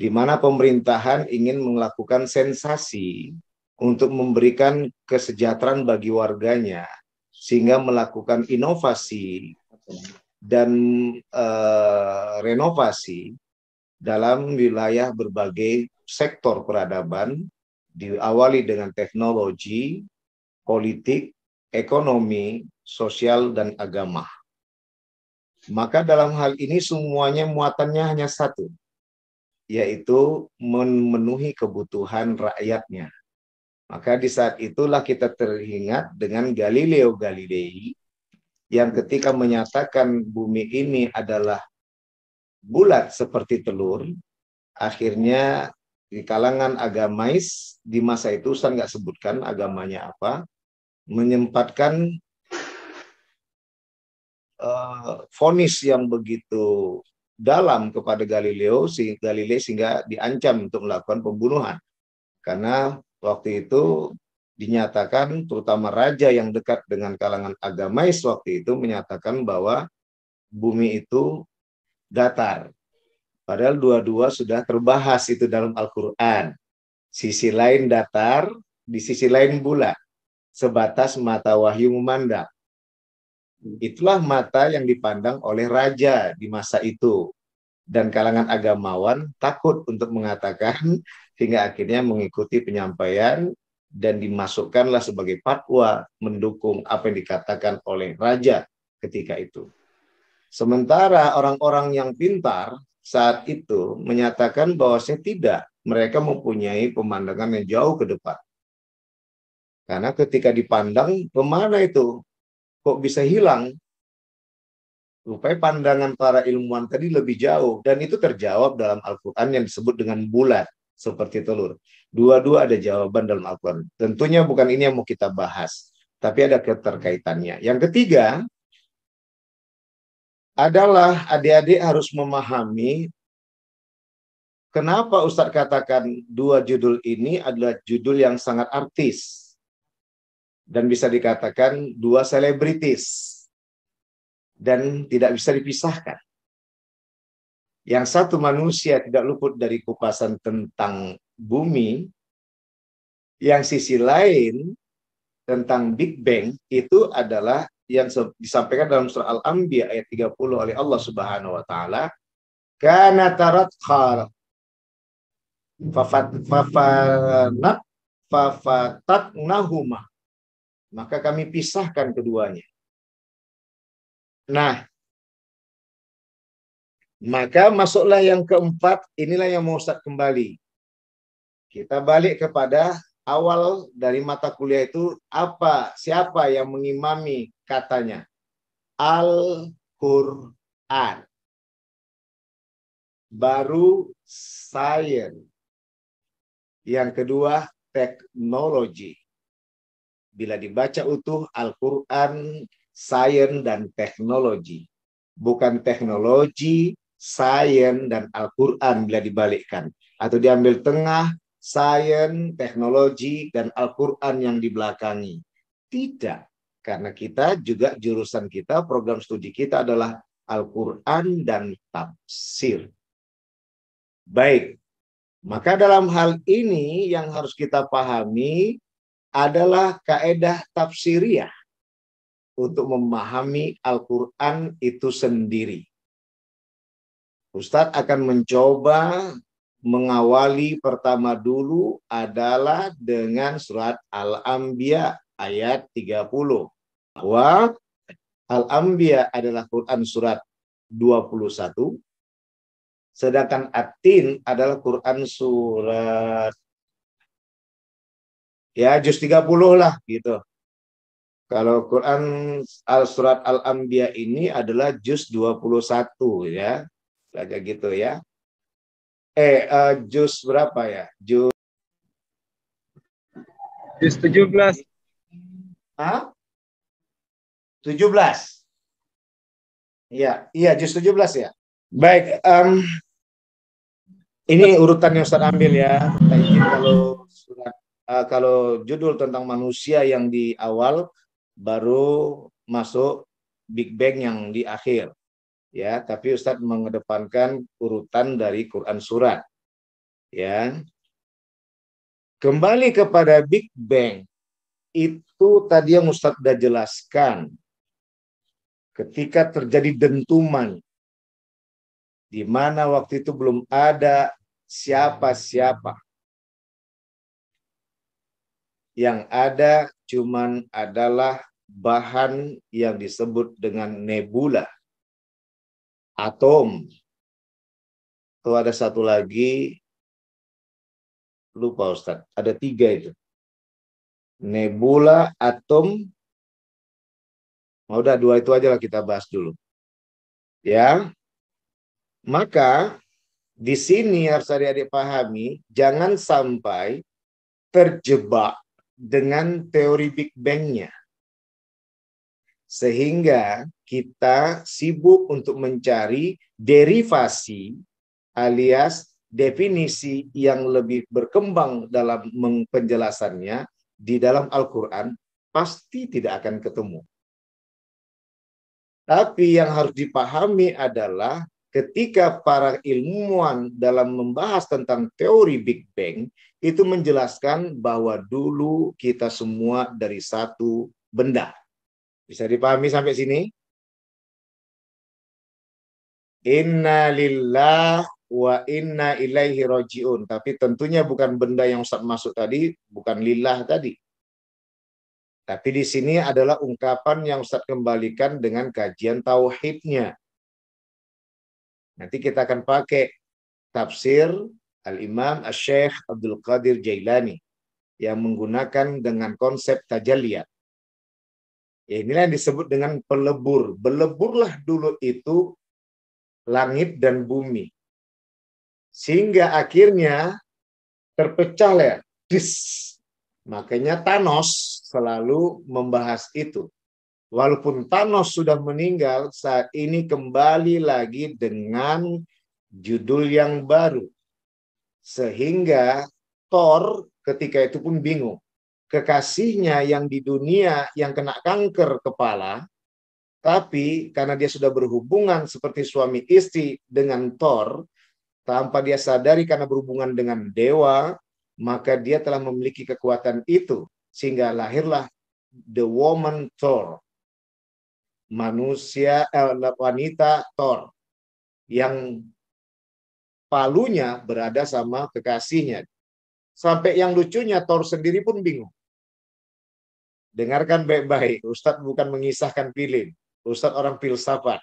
di mana pemerintahan ingin melakukan sensasi untuk memberikan kesejahteraan bagi warganya, sehingga melakukan inovasi dan renovasi dalam wilayah berbagai sektor peradaban, diawali dengan teknologi, politik, ekonomi, sosial, dan agama. Maka dalam hal ini semuanya muatannya hanya satu, yaitu memenuhi kebutuhan rakyatnya. Maka di saat itulah kita teringat dengan Galileo Galilei yang ketika menyatakan bumi ini adalah bulat seperti telur, akhirnya di kalangan agamais di masa itu, saya nggak sebutkan agamanya apa, menyempatkan vonis yang begitu dalam kepada Galilei sehingga diancam untuk melakukan pembunuhan. Karena waktu itu dinyatakan, terutama raja yang dekat dengan kalangan agamais waktu itu menyatakan bahwa bumi itu datar. Padahal dua-dua sudah terbahas itu dalam Al-Quran. Sisi lain datar, di sisi lain bulat. Sebatas mata wahyu memandang. Itulah mata yang dipandang oleh raja di masa itu. Dan kalangan agamawan takut untuk mengatakan, sehingga akhirnya mengikuti penyampaian dan dimasukkanlah sebagai fatwa mendukung apa yang dikatakan oleh raja ketika itu. Sementara orang-orang yang pintar saat itu menyatakan bahwa tidak, mereka mempunyai pemandangan yang jauh ke depan. Karena ketika dipandang, kemana itu? Kok bisa hilang? Rupanya pandangan para ilmuwan tadi lebih jauh. Dan itu terjawab dalam Al-Quran yang disebut dengan bulat, seperti telur. Dua-dua ada jawaban dalam Al-Quran. Tentunya bukan ini yang mau kita bahas, tapi ada keterkaitannya. Yang ketiga adalah adik-adik harus memahami kenapa Ustadz katakan dua judul ini adalah judul yang sangat artis. Dan bisa dikatakan dua selebritis. Dan tidak bisa dipisahkan. Yang satu manusia tidak luput dari kupasan tentang bumi. Yang sisi lain tentang Big Bang itu adalah yang disampaikan dalam surah Al-Anbiya ayat 30 oleh Allah Subhanahu wa taala, kana taratkhar fafatatnahuma, maka kami pisahkan keduanya. Nah, maka masuklah yang keempat, inilah yang mau Ustaz kembali. Kita balik kepada awal dari mata kuliah itu, siapa yang mengimami katanya? Al-Quran. Baru sains. Yang kedua, teknologi. Bila dibaca utuh, Al-Quran sains dan teknologi. Bukan teknologi, sains, dan Al-Quran bila dibalikkan. Atau diambil tengah, sains, teknologi, dan Al-Quran yang dibelakangi. Tidak. Karena kita juga jurusan kita, program studi kita adalah Al-Quran dan tafsir. Baik. Maka dalam hal ini yang harus kita pahami adalah kaedah tafsiriyah untuk memahami Al-Quran itu sendiri. Ustadz akan mencoba mengawali pertama dulu adalah dengan surat Al-Anbiya ayat 30. Bahwa Al-Anbiya adalah Quran surat 21. Sedangkan At-Tin adalah Quran surat ya juz 30 lah gitu. Kalau Quran surat Al-Anbiya ini adalah juz 21 ya. Kayak gitu ya. Juz berapa ya? Juz 17. Hah? 17. Iya, juz 17 ya. Baik, ini urutan yang Ustaz ambil ya. Kalau judul tentang manusia yang di awal baru masuk Big Bang yang di akhir. Ya, tapi Ustaz mengedepankan urutan dari Quran surat. Ya. Kembali kepada Big Bang. Itu tadi yang Ustaz sudah jelaskan. Ketika terjadi dentuman di mana waktu itu belum ada siapa-siapa. Yang ada cuman adalah bahan yang disebut dengan nebula. Atom. Itu ada satu lagi. Lupa Ustaz. Ada 3 itu. Nebula, atom. Udah 2 itu aja lah kita bahas dulu. Ya. Maka di sini harus adik-adik pahami, jangan sampai terjebak dengan teori Big Bang-nya. Sehingga kita sibuk untuk mencari derivasi alias definisi yang lebih berkembang dalam penjelasannya di dalam Al-Quran, pasti tidak akan ketemu. Tapi yang harus dipahami adalah ketika para ilmuwan dalam membahas tentang teori Big Bang, itu menjelaskan bahwa dulu kita semua dari satu benda. Bisa dipahami sampai sini? Inna lillah wa inna ilaihi roji'un. Tapi tentunya bukan benda yang Ustaz masuk tadi, bukan lillah tadi. Tapi di sini adalah ungkapan yang Ustaz kembalikan dengan kajian tauhidnya. Nanti kita akan pakai tafsir Al-Imam Asy-Syaikh Abdul Qadir Jailani yang menggunakan dengan konsep tajalliyat. Ya, inilah yang disebut dengan pelebur. Beleburlah dulu itu langit dan bumi. Sehingga akhirnya terpecah ya. Makanya Thanos selalu membahas itu. Walaupun Thanos sudah meninggal, saat ini kembali lagi dengan judul yang baru. Sehingga Thor ketika itu pun bingung. Kekasihnya yang di dunia yang kena kanker kepala, tapi karena dia sudah berhubungan seperti suami istri dengan Thor, tanpa dia sadari karena berhubungan dengan dewa, maka dia telah memiliki kekuatan itu. Sehingga lahirlah The Woman Thor. Wanita Thor yang palunya berada sama kekasihnya. Sampai yang lucunya Thor sendiri pun bingung. Dengarkan baik-baik, Ustadz bukan mengisahkan film. Ustadz orang filsafat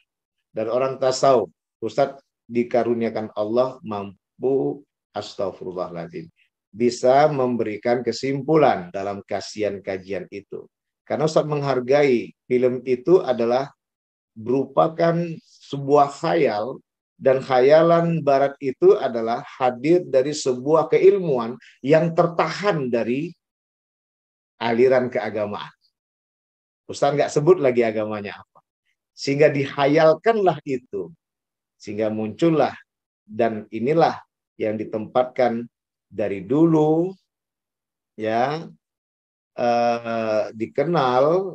dan orang tasawuf. Ustadz dikaruniakan Allah mampu, astagfirullahaladzim, bisa memberikan kesimpulan dalam kajian itu. Karena Ustadz menghargai film itu adalah merupakan sebuah khayal, dan khayalan barat itu adalah hadir dari sebuah keilmuan yang tertahan dari aliran keagamaan. Ustaz nggak sebut lagi agamanya apa. Sehingga dihayalkanlah itu. Sehingga muncullah, dan inilah yang ditempatkan dari dulu, ya, dikenal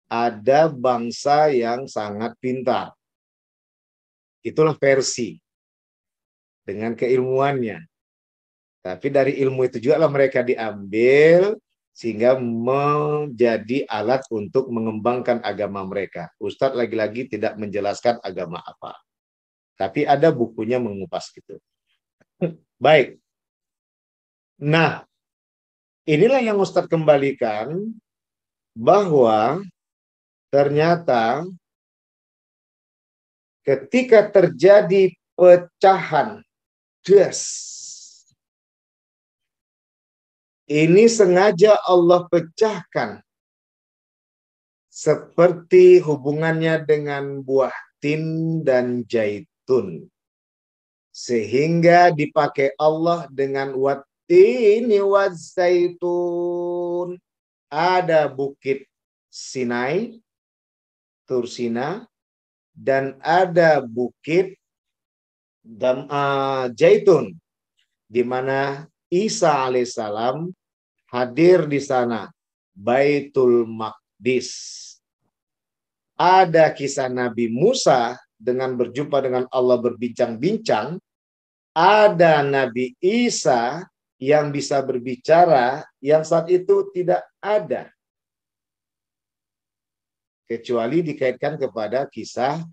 ada bangsa yang sangat pintar. Itulah Persia dengan keilmuannya. Tapi dari ilmu itu juga lah mereka diambil sehingga menjadi alat untuk mengembangkan agama mereka. Ustadz lagi-lagi tidak menjelaskan agama apa. Tapi ada bukunya mengupas gitu. Baik. Nah, inilah yang Ustadz kembalikan, bahwa ternyata ketika terjadi pecahan ini sengaja Allah pecahkan seperti hubungannya dengan buah tin dan zaitun, sehingga dipakai Allah dengan wattini wazzaitun. Ada bukit Sinai, Tursina, dan ada bukit Zaitun, di mana Isa alaihissalam hadir di sana, Baitul Maqdis. Ada kisah Nabi Musa dengan berjumpa dengan Allah berbincang-bincang. Ada Nabi Isa yang bisa berbicara, yang saat itu tidak ada. Kecuali dikaitkan kepada kisah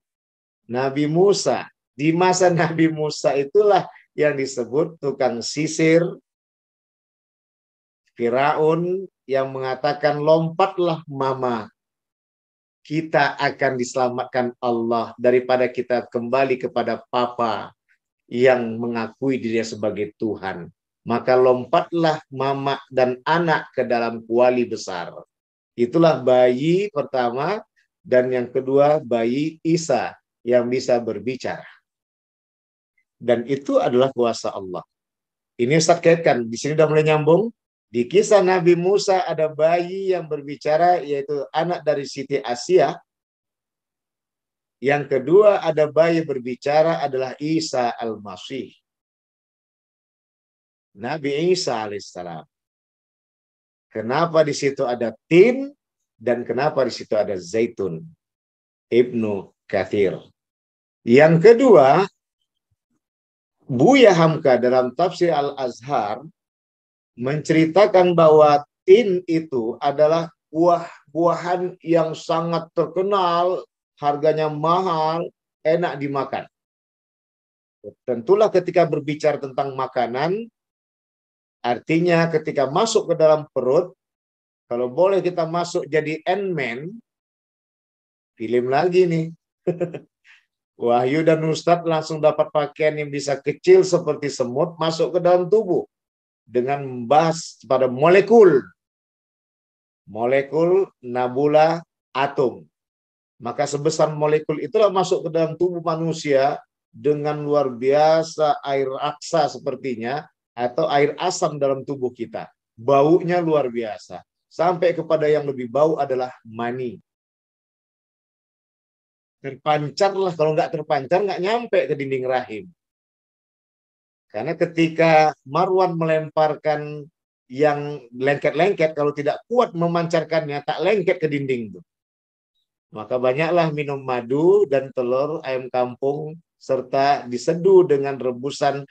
Nabi Musa. Di masa Nabi Musa itulah yang disebut tukang sisir, Firaun, yang mengatakan, lompatlah mama, kita akan diselamatkan Allah daripada kita kembali kepada papa yang mengakui dirinya sebagai Tuhan. Maka lompatlah mama dan anak ke dalam kuali besar. Itulah bayi pertama, dan yang kedua bayi Isa yang bisa berbicara. Dan itu adalah kuasa Allah. Ini Ustaz kaitkan, di sini sudah mulai nyambung. Di kisah Nabi Musa ada bayi yang berbicara, yaitu anak dari Siti Asia. Yang kedua ada bayi berbicara adalah Isa al-Masih. Nabi Isa alaihissalam. Kenapa di situ ada tin dan kenapa di situ ada zaitun? Ibnu Katsir. Yang kedua, Buya Hamka dalam tafsir Al-Azhar menceritakan bahwa tin itu adalah buah-buahan yang sangat terkenal, harganya mahal, enak dimakan. Tentulah ketika berbicara tentang makanan, artinya ketika masuk ke dalam perut, kalau boleh kita masuk jadi Ant-Man, film lagi nih. Wahyu dan Ustadz langsung dapat pakaian yang bisa kecil seperti semut masuk ke dalam tubuh dengan membahas pada molekul, nabula, atom. Maka sebesar molekul itulah masuk ke dalam tubuh manusia dengan luar biasa air aksa sepertinya, atau air asam dalam tubuh kita. Baunya luar biasa. Sampai kepada yang lebih bau adalah mani. Terpancarlah, kalau nggak terpancar nggak nyampe ke dinding rahim. Karena ketika Marwan melemparkan yang lengket-lengket, kalau tidak kuat memancarkannya, tak lengket ke dinding itu. Maka banyaklah minum madu dan telur ayam kampung, serta diseduh dengan rebusan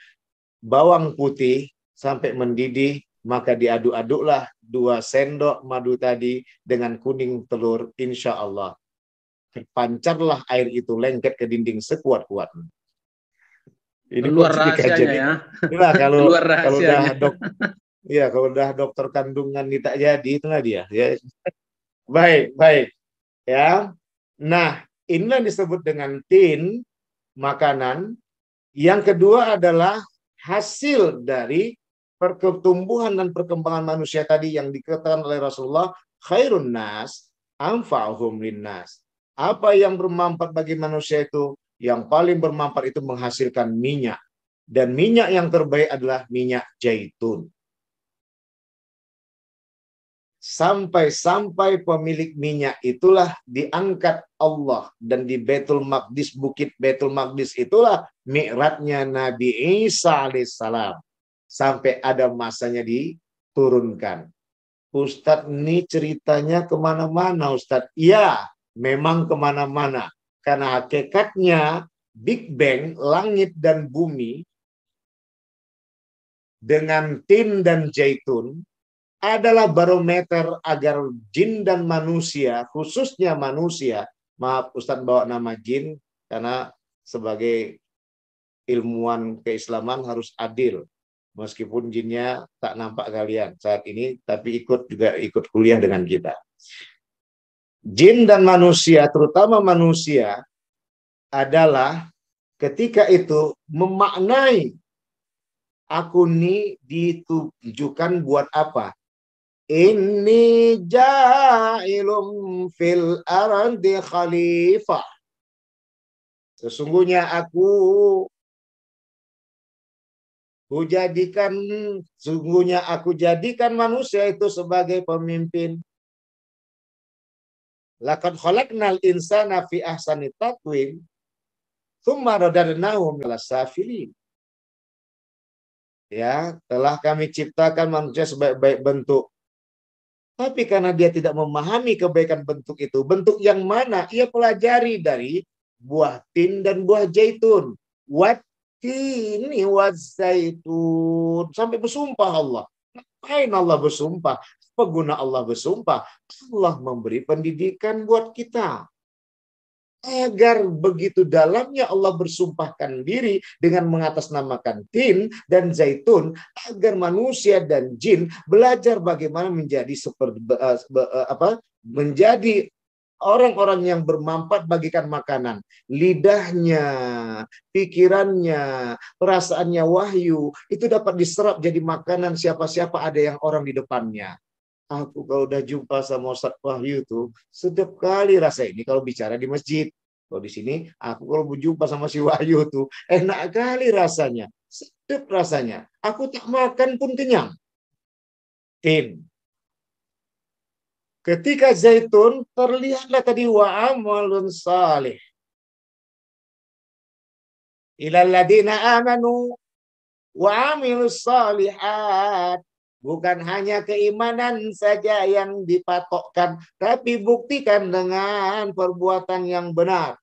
bawang putih sampai mendidih, maka diaduk-aduklah 2 sendok madu tadi dengan kuning telur, insya Allah terpancarlah air itu lengket ke dinding sekuat-kuatnya. Ini luar rahasianya ya. Inilah kalau luar rahasianya. kalau udah dokter kandungan ini tak jadi, itulah dia. Ya. Baik. Ya. Nah, inilah disebut dengan tin, makanan. Yang kedua adalah hasil dari pertumbuhan dan perkembangan manusia tadi yang dikatakan oleh Rasulullah, khairun nas anfa'uhum linnas. Apa yang bermanfaat bagi manusia itu? Yang paling bermanfaat itu menghasilkan minyak. Dan minyak yang terbaik adalah minyak zaitun. sampai pemilik minyak itulah diangkat Allah, dan di Baitul Maqdis, bukit Baitul Maqdis itulah mi'rajnya Nabi Isa alaihissalam sampai ada masanya diturunkan. Ustadz, ini ceritanya kemana-mana Ustadz. Ya, memang kemana-mana, karena hakikatnya Big Bang, langit dan bumi dengan tin dan zaitun adalah barometer agar jin dan manusia, khususnya manusia, maaf Ustadz bawa nama jin karena sebagai ilmuwan keislaman harus adil, meskipun jinnya tak nampak kalian saat ini, tapi ikut kuliah dengan kita. Jin dan manusia, terutama manusia, adalah ketika itu memaknai aku ini ditujukan buat apa? Inni ja'ilum fil ardi khalifah. Sesungguhnya aku jadikan manusia itu sebagai pemimpin. Laqad khalaqnal insana fi ahsani taqwim, tsumma radadnahu minas safilin. Ya, telah kami ciptakan manusia sebaik-baik bentuk. Tapi karena dia tidak memahami kebaikan bentuk itu, bentuk yang mana ia pelajari dari buah tin dan buah zaitun. Wattini wazzaitun. Sampai bersumpah Allah. Ngapain Allah bersumpah? Apa guna Allah bersumpah? Allah memberi pendidikan buat kita. Agar begitu dalamnya Allah bersumpahkan diri dengan mengatasnamakan tin dan zaitun, agar manusia dan jin belajar bagaimana menjadi menjadi orang-orang yang bermanfaat bagikan makanan. Lidahnya, pikirannya, perasaannya wahyu itu dapat diserap jadi makanan siapa-siapa ada yang orang di depannya. Aku kalau udah jumpa sama Ustadz Wahyu tuh sedap kali rasa ini kalau bicara di masjid. Kalau di sini aku kalau berjumpa sama si Wahyu tuh enak kali rasanya, sedap rasanya. Aku tak makan pun kenyang. Tin. Ketika zaitun terlihatlah tadi wa amalun salih. Ilal ladina amanu wa amilus salihat. Bukan hanya keimanan saja yang dipatokkan, tapi buktikan dengan perbuatan yang benar.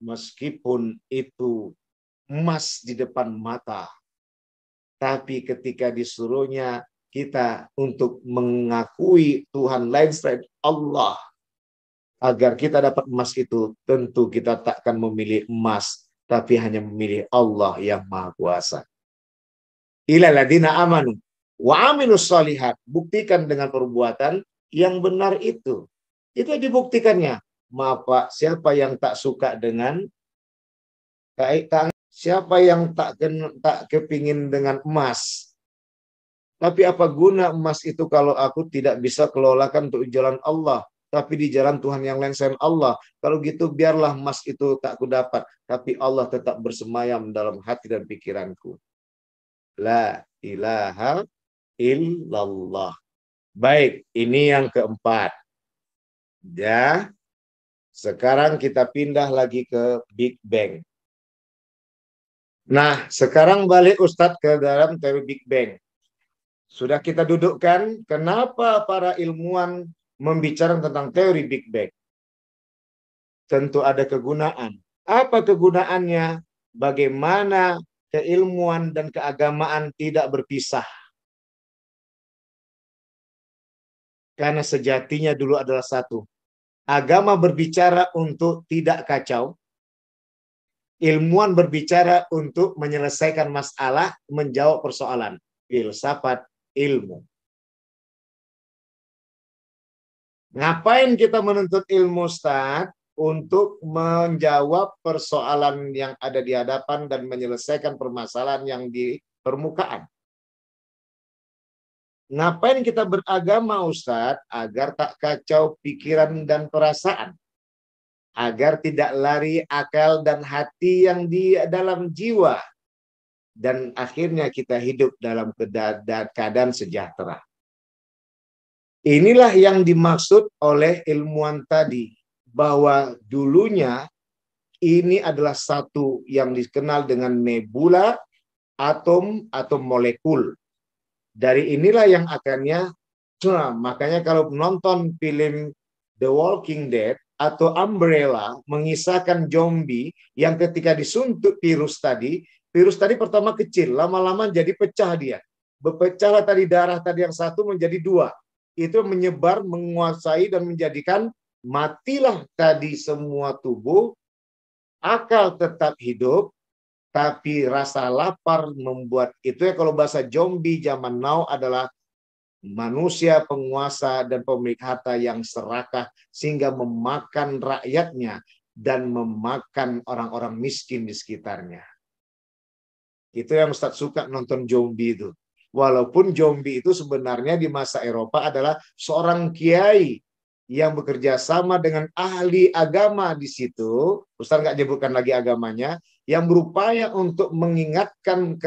Meskipun itu emas di depan mata, tapi ketika disuruhnya kita untuk mengakui Tuhan lain selain Allah, agar kita dapat emas itu, tentu kita takkan memilih emas, tapi hanya memilih Allah yang Maha Kuasa. Ilal ladina amanu wa amilus shalihat, buktikan dengan perbuatan yang benar itu. Itu dibuktikannya. Maaf Pak, siapa yang tak suka dengan siapa yang tak kepingin dengan emas? Tapi apa guna emas itu kalau aku tidak bisa kelolakan untuk jalan Allah, tapi di jalan Tuhan yang lain selain Allah? Kalau gitu biarlah emas itu tak ku dapat, tapi Allah tetap bersemayam dalam hati dan pikiranku. La ilaha illallah. Baik, ini yang keempat. Ya. Sekarang kita pindah lagi ke Big Bang. Nah, sekarang balik Ustadz ke dalam teori Big Bang. Sudah kita dudukkan kenapa para ilmuwan membicarakan tentang teori Big Bang. Tentu ada kegunaan. Apa kegunaannya? Bagaimana keilmuan dan keagamaan tidak berpisah. Karena sejatinya dulu adalah satu. Agama berbicara untuk tidak kacau. Ilmuwan berbicara untuk menyelesaikan masalah, menjawab persoalan. Filsafat ilmu. Ngapain kita menuntut ilmu, Ustaz? Untuk menjawab persoalan yang ada di hadapan dan menyelesaikan permasalahan yang di permukaan. Ngapain kita beragama, Ustadz? Agar tak kacau pikiran dan perasaan. Agar tidak lari akal dan hati yang di dalam jiwa. Dan akhirnya kita hidup dalam keadaan sejahtera. Inilah yang dimaksud oleh ilmuwan tadi, bahwa dulunya ini adalah satu yang dikenal dengan nebula, atom, atau molekul. Dari inilah yang akhirnya, makanya kalau nonton film The Walking Dead atau Umbrella mengisahkan zombie yang ketika disuntik virus tadi pertama kecil, lama-lama jadi pecah dia. Berpecahlah tadi darah tadi yang satu menjadi dua. Itu menyebar, menguasai dan menjadikan matilah tadi semua tubuh, akal tetap hidup, tapi rasa lapar membuat itu ya, kalau bahasa zombie zaman now adalah manusia penguasa dan pemilik harta yang serakah sehingga memakan rakyatnya dan memakan orang-orang miskin di sekitarnya. Itu yang Ustadz suka nonton zombie itu. Walaupun zombie itu sebenarnya di masa Eropa adalah seorang kiai yang bekerja sama dengan ahli agama di situ. Ustadz nggak nyebutkan lagi agamanya, yang berupaya untuk mengingatkan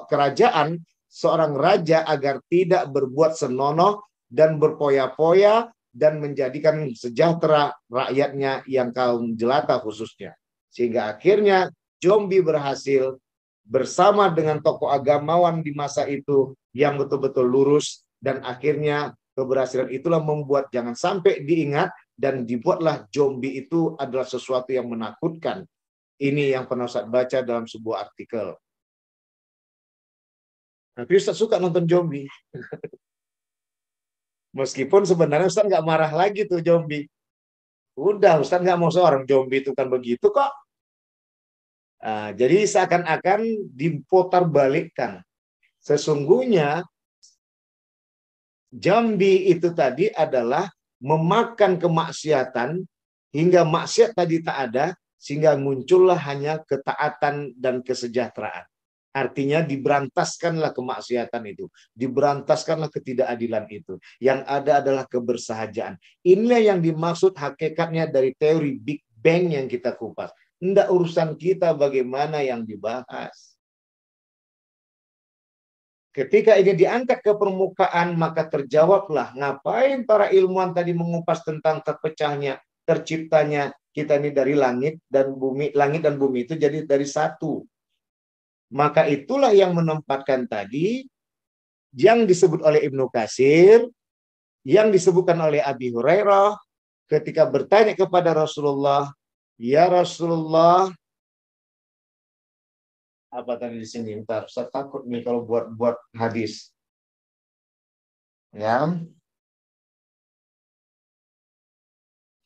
kerajaan, seorang raja agar tidak berbuat senonoh dan berpoya-poya dan menjadikan sejahtera rakyatnya yang kaum jelata khususnya. Sehingga akhirnya zombie berhasil bersama dengan tokoh agamawan di masa itu yang betul-betul lurus, dan akhirnya keberhasilan itulah membuat jangan sampai diingat dan dibuatlah zombie itu adalah sesuatu yang menakutkan. Ini yang pernah Ustaz baca dalam sebuah artikel. Tapi Ustaz suka nonton zombie. Meskipun sebenarnya Ustaz nggak marah lagi tuh zombie. Udah, Ustaz nggak mau seorang zombie itu kan begitu kok. Jadi seakan-akan diputar balikkan. Sesungguhnya zombie itu tadi adalah memakan kemaksiatan hingga maksiat tadi tak ada, sehingga muncullah hanya ketaatan dan kesejahteraan. Artinya diberantaskanlah kemaksiatan itu, diberantaskanlah ketidakadilan itu. Yang ada adalah kebersahajaan. Inilah yang dimaksud hakikatnya dari teori Big Bang yang kita kupas. Tidak urusan kita bagaimana yang dibahas. Ketika ini diangkat ke permukaan, maka terjawablah ngapain para ilmuwan tadi mengupas tentang terpecahnya, terciptanya kita ini dari langit dan bumi. Langit dan bumi itu jadi dari satu. Maka itulah yang menempatkan tadi yang disebut oleh Ibnu Katsir, yang disebutkan oleh Abi Hurairah ketika bertanya kepada Rasulullah, "Ya Rasulullah," apa tadi di sini? Bentar, saya takut nih kalau buat hadis. Ya.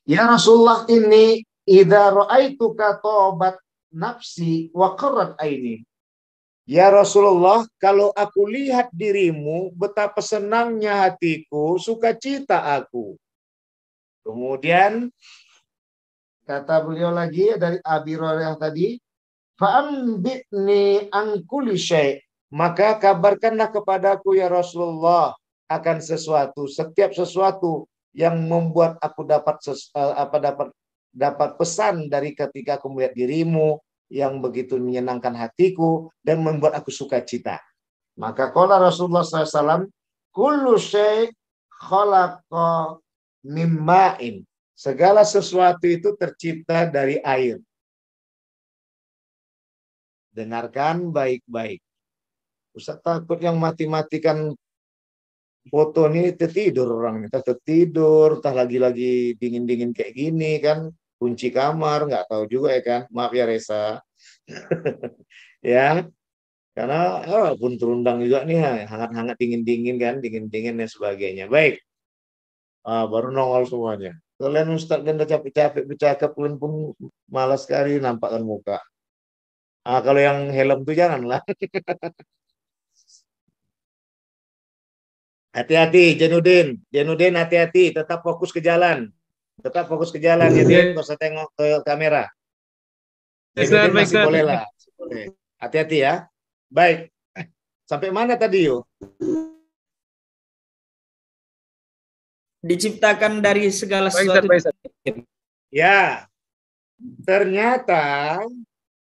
"Ya Rasulullah, ini idza ra'aituka tobat nafsi wa qarrat aini." Ya Rasulullah, kalau aku lihat dirimu, betapa senangnya hatiku, sukacita aku. Kemudian kata beliau lagi dari Abi Hurairah tadi, "Fa'ambitni an kulli syai'." Maka kabarkanlah kepadaku ya Rasulullah akan sesuatu, setiap sesuatu yang membuat aku dapat pesan dari ketika aku melihat dirimu yang begitu menyenangkan hatiku dan membuat aku sukacita. Maka qala Rasulullah SAW, "Kullu syai' khalaqa mim ma'in." Segala sesuatu itu tercipta dari air. Dengarkan baik-baik. Ustaz takut yang mati-matikan foto ini tertidur orang, entah tertidur, entah lagi-lagi dingin-dingin kayak gini kan, kunci kamar, nggak tahu juga ya kan. Maaf ya Resa. Ya, karena pun terundang juga nih, hangat-hangat dingin-dingin kan, dingin-dingin dan sebagainya. Baik. Baru nongol semuanya. Kalian Ustaz dan capek-capek bercakap, kalian pun malas sekali nampakkan muka. Kalau yang helm tuh janganlah. Hati-hati, Jenudin. Jenudin hati-hati, tetap fokus ke jalan. Tetap fokus ke jalan, ya, nggak usah tengok ke kamera. Jenudin masih boleh lah. Hati-hati ya. Baik. Sampai mana tadi yuk? Diciptakan dari segala sesuatu. Ya, ternyata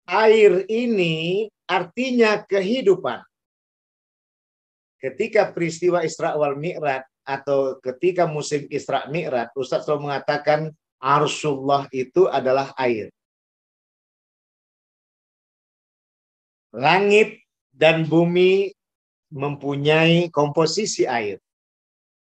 air ini artinya kehidupan. Ketika peristiwa Isra wal Mi'raj, atau ketika musim Isra Mi'raj, Ustaz selalu mengatakan Arsyullah itu adalah air. Langit dan bumi mempunyai komposisi air.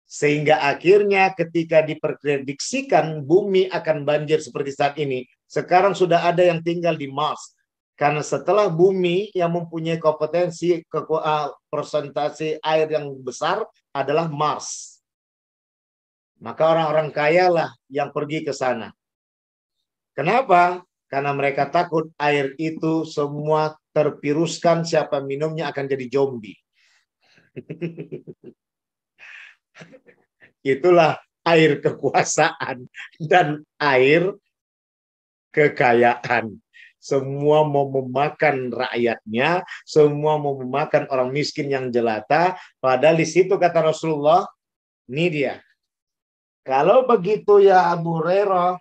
Sehingga akhirnya ketika diprediksikan bumi akan banjir seperti saat ini, sekarang sudah ada yang tinggal di Mars. Karena setelah bumi yang mempunyai kompetensi persentase air yang besar adalah Mars. Maka orang-orang kaya lah yang pergi ke sana. Kenapa? Karena mereka takut air itu semua terviruskan, siapa minumnya akan jadi zombie. Itulah air kekuasaan dan air kekayaan. Semua mau memakan rakyatnya, semua mau memakan orang miskin yang jelata. Padahal di situ kata Rasulullah, ini dia. Kalau begitu ya Abu Hurairah,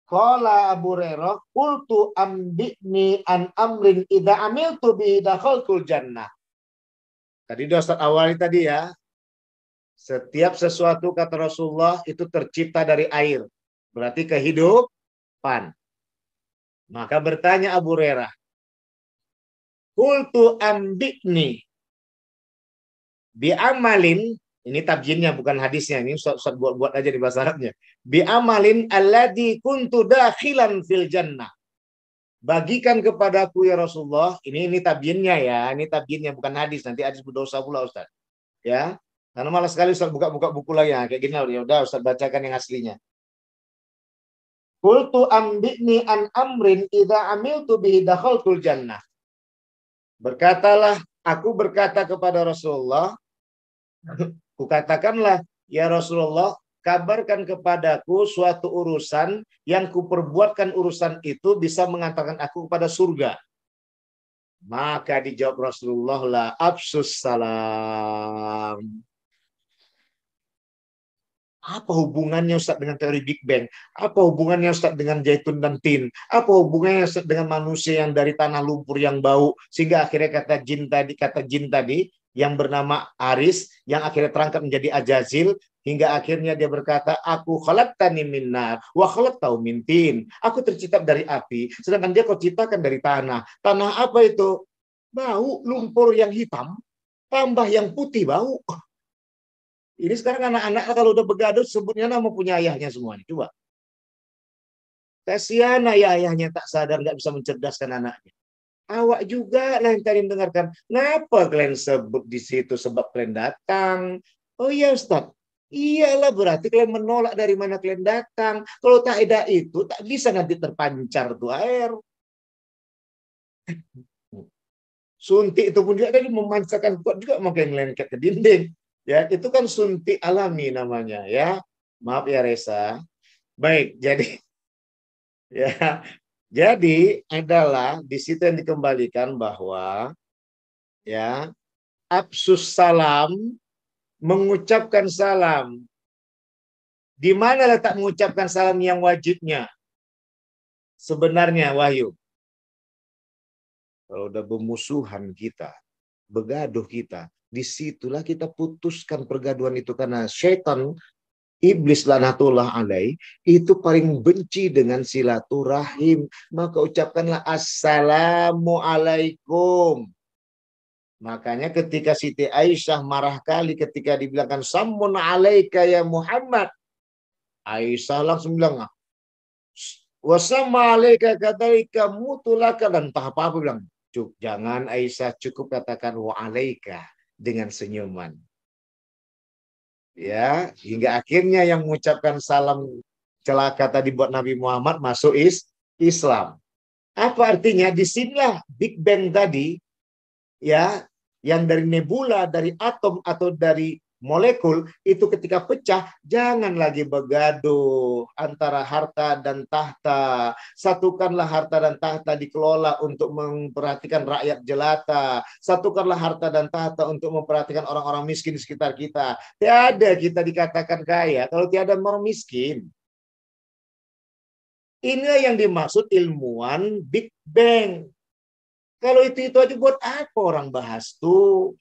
qala Abu Hurairah, qultu ambi'ni an amrin idza amiltu bihi dakhaltul jannah. Tadi Ustaz awali tadi ya. Setiap sesuatu kata Rasulullah itu tercipta dari air. Berarti kehidupan. Maka bertanya Abu Hurairah, qultu ambi'ni bi amalin, ini tabjinnya bukan hadisnya, ini Ustaz buat aja di bahasa Arabnya. Bi amalin alladzi kuntu dakhilan fil jannah. Bagikan kepadaku ya Rasulullah, ini tabjinnya ya, ini tabjinnya bukan hadis, nanti hadis berdosa pula Ustaz. Ya, karena malas sekali Ustaz buka-buka buku lagi ya, kayak gini ya udah Ustaz bacakan yang aslinya. Qultu ambi'ni an amrin idza amiltu bihi dakhaltul jannah. Berkatalah, aku berkata kepada Rasulullah, kukatakanlah, ya Rasulullah, kabarkan kepadaku suatu urusan yang kuperbuatkan urusan itu bisa mengantarkan aku kepada surga. Maka dijawab Rasulullah, la absus salam. Apa hubungannya Ustaz dengan teori Big Bang? Apa hubungannya Ustaz dengan zaitun dan tin? Apa hubungannya Ustaz dengan manusia yang dari tanah lumpur yang bau? Sehingga akhirnya kata jin tadi yang bernama Aris, yang akhirnya terangkat menjadi Ajazil, hingga akhirnya dia berkata, aku khalaqtani min nar wa khalaqtahu min tin. Aku tercipta dari api, sedangkan dia kau ciptakan dari tanah. Tanah apa itu? Bau, lumpur yang hitam, tambah yang putih bau. Ini sekarang anak-anak kalau udah begaduh sebutnya nama punya ayahnya semua nih. Coba. Kasihan ayahnya tak sadar nggak bisa mencerdaskan anaknya. Awak juga lah yang tadi mendengarkan. Ngapa kalian sebut di situ sebab kalian datang? Oh iya Ustaz. Iyalah berarti kalian menolak dari mana kalian datang. Kalau tak ada itu tak bisa nanti terpancar tuh air. Suntik itu pun juga tadi memancarkan kuat juga makanya lengket ke dinding. Ya, itu kan suntik alami namanya ya. Maaf ya Reza. Baik, jadi ya. Jadi adalah di situ yang dikembalikan bahwa ya, absus salam, mengucapkan salam. Di mana letak mengucapkan salam yang wajibnya? Sebenarnya Wahyu. Kalau udah bermusuhan kita, begaduh kita, disitulah kita putuskan pergaduhan itu, karena syaitan iblis laknatullah alaih itu paling benci dengan silaturahim. Maka ucapkanlah assalamualaikum. Makanya ketika Siti Aisyah marah kali ketika dibilangkan sammun alaika ya Muhammad, Aisyah langsung bilang wasamma alaika kataika mutulaka, dan apa-apa bilang jangan Aisyah, cukup katakan wa alaika dengan senyuman. Ya, hingga akhirnya yang mengucapkan salam celaka tadi buat Nabi Muhammad masuk Islam. Apa artinya? Disinilah Big Bang tadi, ya, yang dari nebula, dari atom atau dari molekul itu ketika pecah, jangan lagi begaduh antara harta dan tahta. Satukanlah harta dan tahta dikelola untuk memperhatikan rakyat jelata. Satukanlah harta dan tahta untuk memperhatikan orang-orang miskin di sekitar kita. Tiada kita dikatakan kaya kalau tiada orang miskin. Inilah yang dimaksud ilmuwan Big Bang. Kalau itu aja buat apa orang bahas tuh?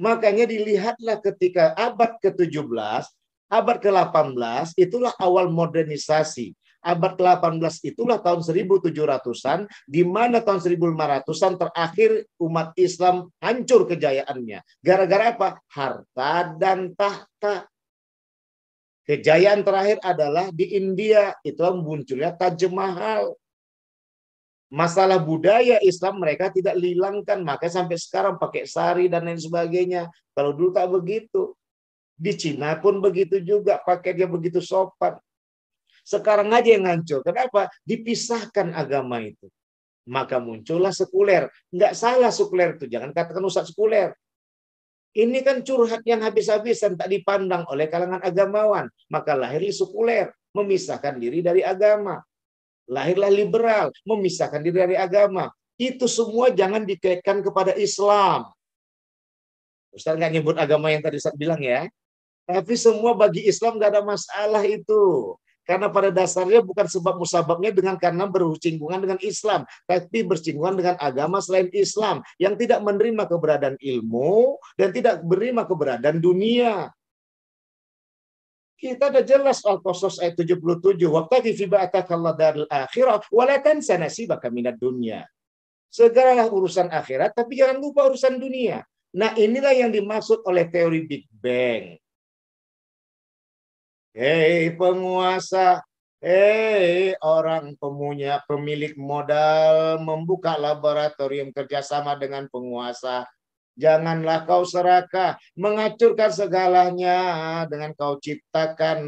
Makanya dilihatlah ketika abad ke-17, abad ke-18 itulah awal modernisasi. Abad ke-18 itulah tahun 1700-an, di mana tahun 1500-an terakhir umat Islam hancur kejayaannya. Gara-gara apa? Harta dan tahta. Kejayaan terakhir adalah di India, itu munculnya Taj Mahal. Masalah budaya Islam mereka tidak hilangkan, maka sampai sekarang pakai sari dan lain sebagainya. Kalau dulu tak begitu. Di Cina pun begitu juga, pakainya begitu sopan. Sekarang aja yang hancur. Kenapa? Dipisahkan agama itu. Maka muncullah sekuler. Nggak salah sekuler itu. Jangan katakan Ustaz sekuler. Ini kan curhat yang habis-habisan tak dipandang oleh kalangan agamawan. Maka lahirlah sekuler. Memisahkan diri dari agama. Lahirlah liberal. Memisahkan diri dari agama. Itu semua jangan dikaitkan kepada Islam. Ustaz nggak nyebut agama yang tadi Ustaz bilang ya. Tapi semua bagi Islam nggak ada masalah itu. Karena pada dasarnya bukan sebab musababnya karena bersinggungan dengan Islam, tapi bersinggungan dengan agama selain Islam yang tidak menerima keberadaan ilmu dan tidak menerima keberadaan dunia. Kita ada jelas Al-Qasas ayat 77, wabtaghi fi ba'atakallah darul akhirah wa la tansa nasibaka minad dunya. Segeralah urusan akhirat tapi jangan lupa urusan dunia. Nah, inilah yang dimaksud oleh teori Big Bang. Hei penguasa, hei orang pemilik modal, membuka laboratorium kerjasama dengan penguasa. Janganlah kau serakah, mengacurkan segalanya dengan kau ciptakan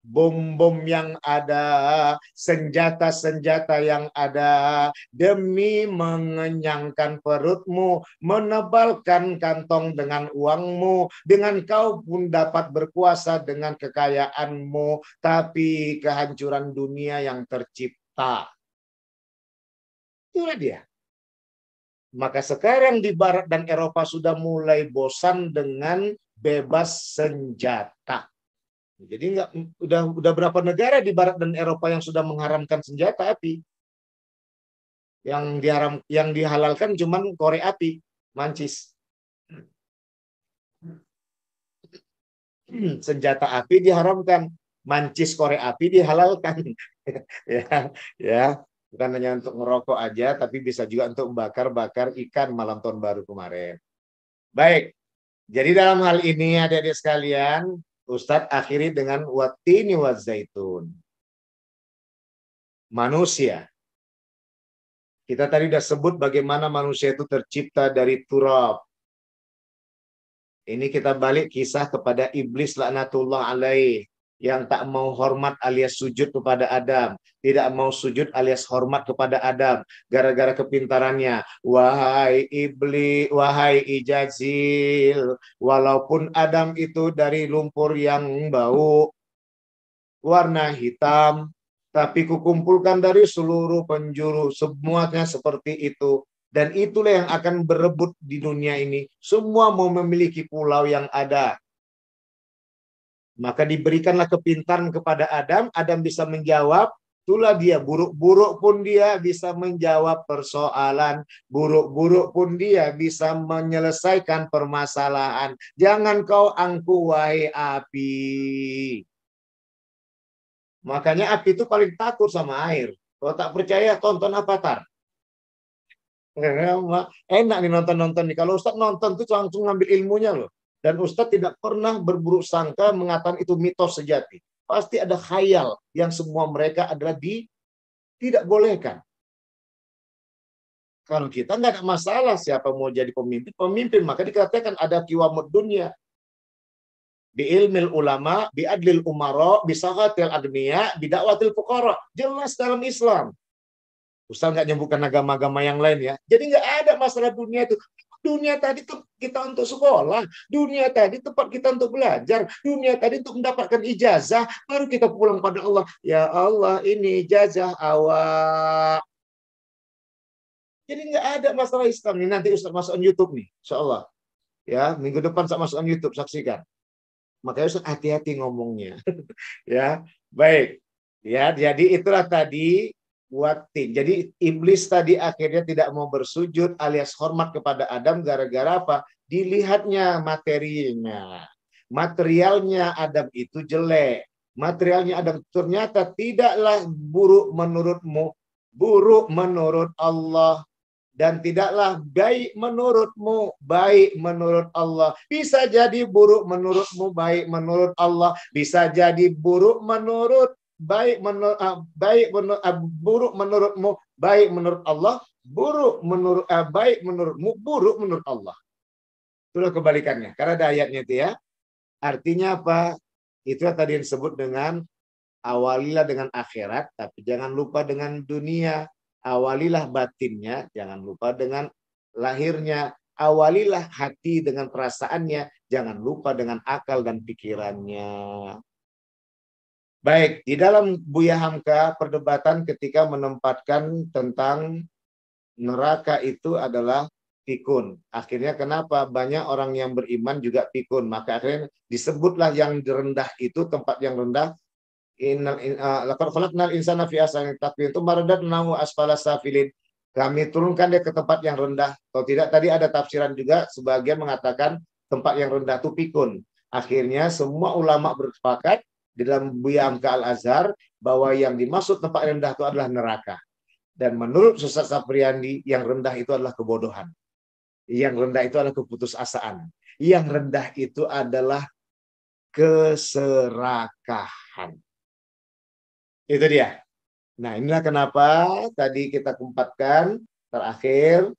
bom-bom yang ada, senjata-senjata yang ada, demi mengenyangkan perutmu, menebalkan kantong dengan uangmu, dengan kau pun dapat berkuasa dengan kekayaanmu, tapi kehancuran dunia yang tercipta. Itulah dia. Maka sekarang di Barat dan Eropa sudah mulai bosan dengan bebas senjata. Jadi udah berapa negara di Barat dan Eropa yang sudah mengharamkan senjata api? Yang dihalalkan cuman korek api, mancis. Senjata api diharamkan, mancis korek api dihalalkan. ya, bukan hanya untuk ngerokok aja, tapi bisa juga untuk membakar-bakar ikan malam tahun baru kemarin. Baik, jadi dalam hal ini adik-adik sekalian, Ustadz akhiri dengan watini wa zaitun. Manusia. Kita tadi sudah sebut bagaimana manusia itu tercipta dari turab. Ini kita balik kisah kepada iblis laknatullah alaih yang tak mau hormat alias sujud kepada Adam, tidak mau sujud alias hormat kepada Adam gara-gara kepintarannya. Wahai iblis, wahai Ijazil, walaupun Adam itu dari lumpur yang bau warna hitam, tapi kukumpulkan dari seluruh penjuru, semuanya seperti itu. Dan itulah yang akan berebut di dunia ini. Semua mau memiliki pulau yang ada. Maka diberikanlah kepintaran kepada Adam. Adam bisa menjawab. Itulah dia. Buruk-buruk pun dia bisa menjawab persoalan. Buruk-buruk pun dia bisa menyelesaikan permasalahan. Jangan kau angku wahai api. Makanya api itu paling takut sama air. Kalau tak percaya tonton Avatar. Enak nih nonton-nonton nih. Kalau Ustadz nonton tuh langsung ngambil ilmunya loh. Dan Ustadz tidak pernah berburuk sangka mengatakan itu mitos sejati. Pasti ada khayal yang semua mereka adalah tidak bolehkan. Kalau kita nggak ada masalah siapa mau jadi pemimpin, maka dikatakan ada kiwamud dunia. Bi ilmil ulama, bi adlil umara, bi sahatil agniya, bi da'watil fuqara. Jelas dalam Islam. Ustaz nggak nyebutkan agama-agama yang lain ya. Jadi nggak ada masalah dunia itu. Dunia tadi tuh kita untuk sekolah. Dunia tadi tempat kita untuk belajar. Dunia tadi untuk mendapatkan ijazah. Baru kita pulang pada Allah. Ya Allah, ini ijazah awak. Jadi nggak ada masalah Islam. Ini nanti Ustaz masuk YouTube nih. Insya Allah. Ya, minggu depan saya masuk YouTube. Saksikan. Makanya Ustaz hati-hati ngomongnya. Ya, baik. Ya, jadi itulah tadi watin. Jadi iblis tadi akhirnya tidak mau bersujud alias hormat kepada Adam gara-gara apa? Dilihatnya materinya. Materialnya Adam itu jelek. Materialnya Adam ternyata tidaklah buruk menurutmu, buruk menurut Allah. Dan tidaklah baik menurutmu, baik menurut Allah. Bisa jadi buruk menurutmu, baik menurut Allah. Bisa jadi buruk menurut baik menurut buruk menurutmu, baik menurut Allah. Buruk menurut baik menurutmu, buruk menurut Allah. Itulah kebalikannya. Karena ada ayatnya itu ya. Artinya apa? Itu tadi yang disebut dengan awalilah dengan akhirat, tapi jangan lupa dengan dunia. Awalilah batinnya, jangan lupa dengan lahirnya. Awalilah hati dengan perasaannya, jangan lupa dengan akal dan pikirannya. Baik, di dalam Buya Hamka, perdebatan ketika menempatkan tentang neraka itu adalah pikun. Akhirnya kenapa? Banyak orang yang beriman juga pikun. Maka akhirnya disebutlah yang rendah itu, tempat yang rendah, laqad khalaqnal insana fi ahsani taqwim, itu maradadnahu asfala safilin. Kami turunkan dia ke tempat yang rendah. Kalau tidak, tadi ada tafsiran juga, sebagian mengatakan tempat yang rendah itu pikun. Akhirnya semua ulama bersepakat di dalam Buya Hamka Al-Azhar bahwa yang dimaksud tempat yang rendah itu adalah neraka. Dan menurut Ustaz Sapriandi, yang rendah itu adalah kebodohan. Yang rendah itu adalah keputusasaan. Yang rendah itu adalah keserakahan. Itu dia. Nah, inilah kenapa tadi kita kumpatkan terakhir.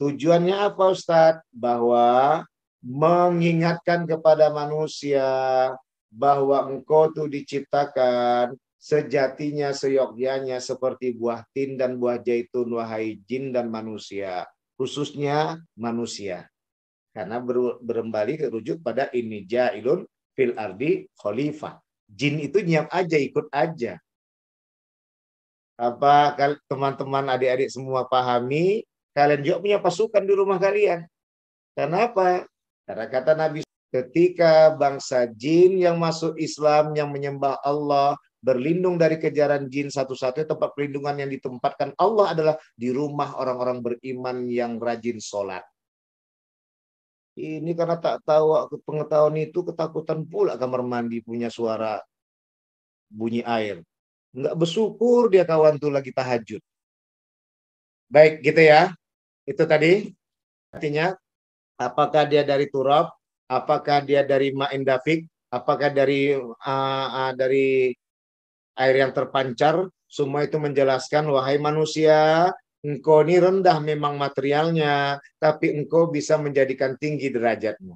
Tujuannya apa, Ustadz? Bahwa mengingatkan kepada manusia bahwa engkau itu diciptakan sejatinya, seyogyanya seperti buah tin dan buah zaitun, wahai jin dan manusia. Khususnya manusia. Karena berembali ke rujuk pada ini ja'ilun fil ardi khalifah. Jin itu nyiap aja, ikut aja. Apa teman-teman adik-adik semua pahami, kalian juga punya pasukan di rumah kalian. Kenapa? Karena kata Nabi, ketika bangsa jin yang masuk Islam, yang menyembah Allah, berlindung dari kejaran jin, satu-satunya tempat perlindungan yang ditempatkan Allah adalah di rumah orang-orang beriman yang rajin sholat. Ini karena tak tahu pengetahuan itu, ketakutan pula kamar mandi punya suara bunyi air. Enggak bersyukur dia kawan tuh lagi tahajud. Baik, gitu ya. Itu tadi. Artinya, apakah dia dari turab, apakah dia dari ma'in dafik, apakah dari air yang terpancar, semua itu menjelaskan, wahai manusia, engkau ini rendah memang materialnya, tapi engkau bisa menjadikan tinggi derajatmu.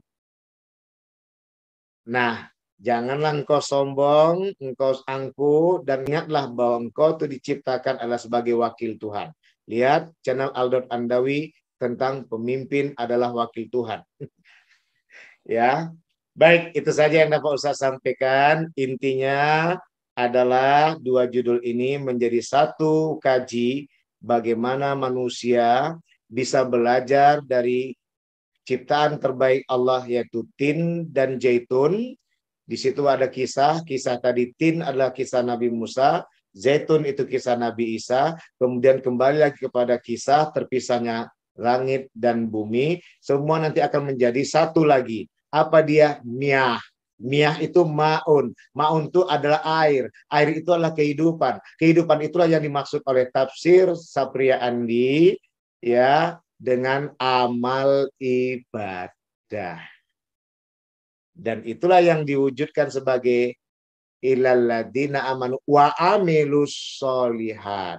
Nah, janganlah engkau sombong, engkau angkuh, dan ingatlah bahwa engkau itu diciptakan adalah sebagai wakil Tuhan. Lihat channel Aldot Andawi tentang pemimpin adalah wakil Tuhan. Ya, baik, itu saja yang dapat Ustaz sampaikan. Intinya adalah dua judul ini menjadi satu kaji bagaimana manusia bisa belajar dari ciptaan terbaik Allah, yaitu tin dan zaitun. Di situ ada kisah tadi tin adalah kisah Nabi Musa, zaitun itu kisah Nabi Isa, kemudian kembali lagi kepada kisah terpisahnya langit dan bumi, semua nanti akan menjadi satu lagi. Apa dia? Miyah. Miyah itu ma'un. Ma'un itu adalah air. Air itu adalah kehidupan. Kehidupan itulah yang dimaksud oleh tafsir Sapria Andi ya, dengan amal ibadah. Dan itulah yang diwujudkan sebagai ilalladzina amanu wa amilus solihat.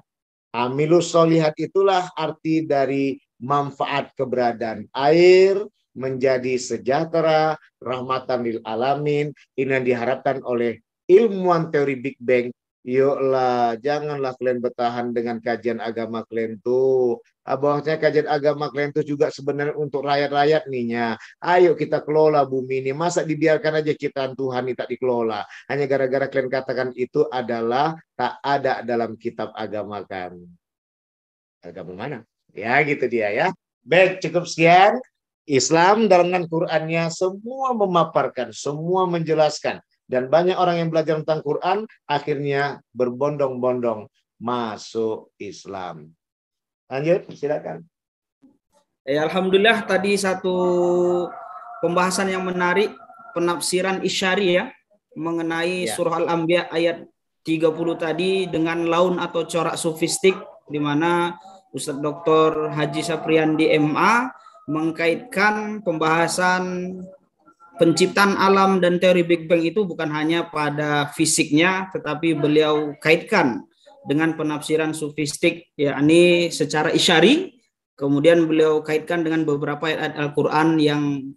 Amilus solihat itulah arti dari manfaat keberadaan air menjadi sejahtera, rahmatan lil alamin. Ini yang diharapkan oleh ilmuwan teori Big Bang. Yuklah, janganlah kalian bertahan dengan kajian agama kalian tuh. Bahwasanya kajian agama kalian tuh juga sebenarnya untuk rakyat-rakyat ninya. Ayo kita kelola bumi ini. Masa dibiarkan aja ciptaan Tuhan ini tak dikelola. Hanya gara-gara kalian katakan itu adalah tak ada dalam kitab agama kami. Agama mana? Ya gitu dia ya. Baik, cukup sekian. Islam dalam Qurannya semua memaparkan, semua menjelaskan. Dan banyak orang yang belajar tentang Quran akhirnya berbondong-bondong masuk Islam. Lanjut, silakan. Alhamdulillah tadi satu pembahasan yang menarik, penafsiran isyari ya, mengenai surah Al-Anbiya ayat 30 tadi dengan laun atau corak sofistik, di mana Ustadz Dr. Haji Sapriandi MA mengkaitkan pembahasan penciptaan alam dan teori Big Bang itu bukan hanya pada fisiknya, tetapi beliau kaitkan dengan penafsiran sofistik, yakni secara isyari. Kemudian beliau kaitkan dengan beberapa ayat Al-Quran yang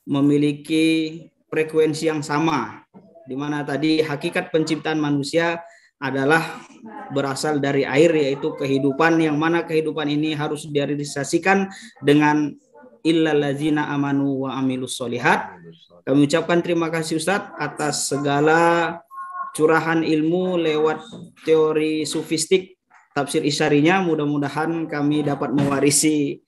memiliki frekuensi yang sama, di mana tadi hakikat penciptaan manusia adalah berasal dari air, yaitu kehidupan, yang mana kehidupan ini harus direalisasikan dengan illallazina amanu wa amilus solihat. Kami ucapkan terima kasih Ustadz atas segala curahan ilmu lewat teori sofistik tafsir isyarinya. Mudah-mudahan kami dapat mewarisi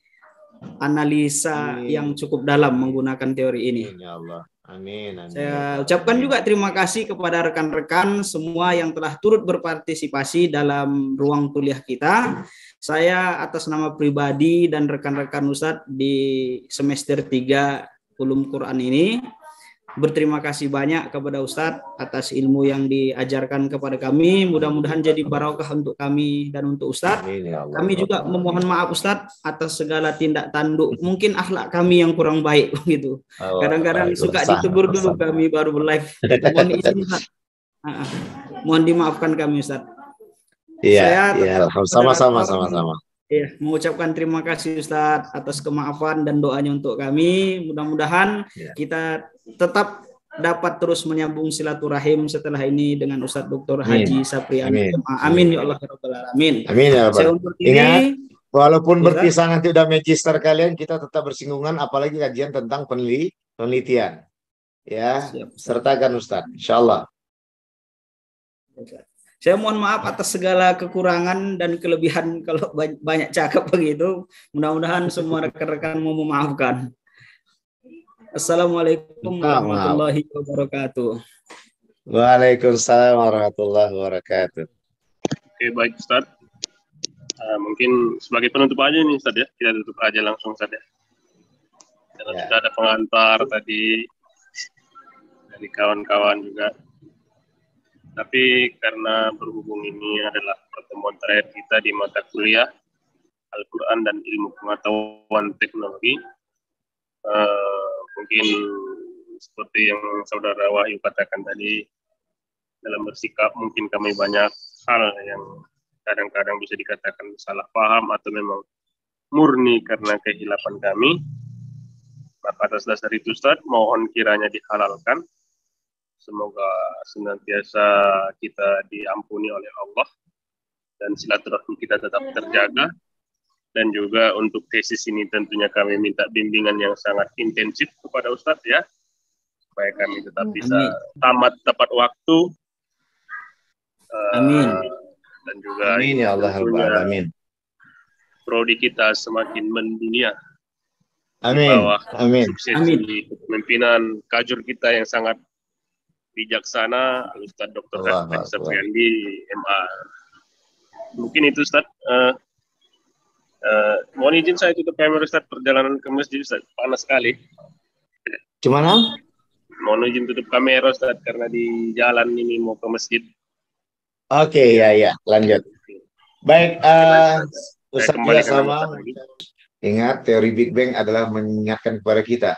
analisa yang cukup dalam menggunakan teori ini. Ya Allah. Amin, amin. Saya ucapkan juga terima kasih kepada rekan-rekan semua yang telah turut berpartisipasi dalam ruang kuliah kita. Saya atas nama pribadi dan rekan-rekan Ustadz di semester 3 Ulum Quran ini berterima kasih banyak kepada Ustadz atas ilmu yang diajarkan kepada kami. Mudah-mudahan jadi barokah untuk kami dan untuk Ustadz. Kami juga memohon maaf Ustadz atas segala tindak tanduk, mungkin akhlak kami yang kurang baik begitu. Kadang-kadang suka ditegur dulu kami baru live. Mohon izin Ustadz. Mohon dimaafkan kami Ustadz. Iya, sama-sama. Iya, mengucapkan terima kasih Ustadz atas kemaafan dan doanya untuk kami. Mudah-mudahan kita tetap dapat terus menyambung silaturahim setelah ini dengan Ustadz Dr. Haji Sapriandi. Amin ya Allah ya Rabbal Alamin. Amin ya Rabbal. Ingat, walaupun berpisah nanti udah magister kalian, kita tetap bersinggungan, apalagi kajian tentang penelitian. Ya, sertakan Ustadz, insyaallah. Saya mohon maaf atas segala kekurangan dan kelebihan kalau banyak cakap begitu. Mudah-mudahan semua rekan-rekan mau memaafkan. Assalamualaikum warahmatullahi wabarakatuh. Waalaikumsalam warahmatullahi wabarakatuh. Oke, baik Ustaz. Mungkin sebagai penutup aja nih Ustaz ya. Kita tutup aja langsung Ustaz ya. Karena sudah ada pengantar tadi dari kawan-kawan juga. Tapi karena berhubung ini adalah pertemuan terakhir kita di mata kuliah Al-Quran dan Ilmu Pengetahuan Teknologi, mungkin seperti yang Saudara Wahyu katakan tadi, dalam bersikap mungkin kami banyak hal yang kadang-kadang bisa dikatakan salah paham atau memang murni karena kehilapan kami. Maka atas dasar itu Ustaz, mohon kiranya dihalalkan. Semoga senantiasa kita diampuni oleh Allah dan silaturahmi kita tetap terjaga. Dan juga untuk tesis ini tentunya kami minta bimbingan yang sangat intensif kepada Ustadz ya, supaya kami tetap bisa tamat tepat waktu. Amin. Dan juga amin ya Allah alamin. Prodi kita semakin mendunia. Amin. Di bawah amin. Suksesi kepemimpinan kajur kita yang sangat bijaksana, Ustadz Dr. Haji Sapriandi MA. Mungkin itu Ustadz. Mohon izin saya tutup kamera Ustadz, perjalanan ke masjid Ustadz panas sekali. Gimana? Mohon izin tutup kamera Ustadz karena di jalan ini mau ke masjid. Oke, ya, lanjut. Baik, Ustadz sama. Ingat, teori Big Bang adalah mengingatkan kepada kita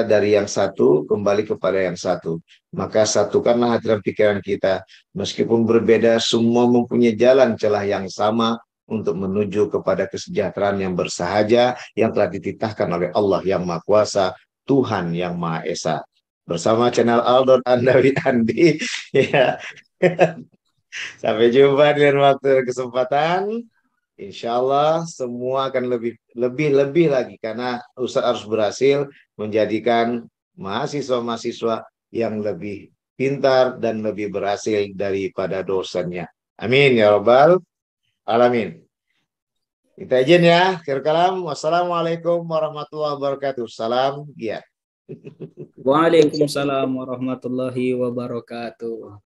dari yang satu kembali kepada yang satu. Maka satukanlah hati dan pikiran kita. Meskipun berbeda, semua mempunyai jalan celah yang sama untuk menuju kepada kesejahteraan yang bersahaja yang telah dititahkan oleh Allah yang Maha Kuasa, Tuhan yang Maha Esa. Bersama channel Aldon Andawi Andi. Ya. Sampai jumpa di waktu dan kesempatan. Insya Allah semua akan lebih lagi karena Ustadz harus berhasil menjadikan mahasiswa-mahasiswa yang lebih pintar dan lebih berhasil daripada dosennya. Amin ya Rabbal Alamin. Kita izin ya. Akhir kalam. Wassalamualaikum warahmatullahi wabarakatuh. Salam giat. Waalaikumsalam warahmatullahi wabarakatuh.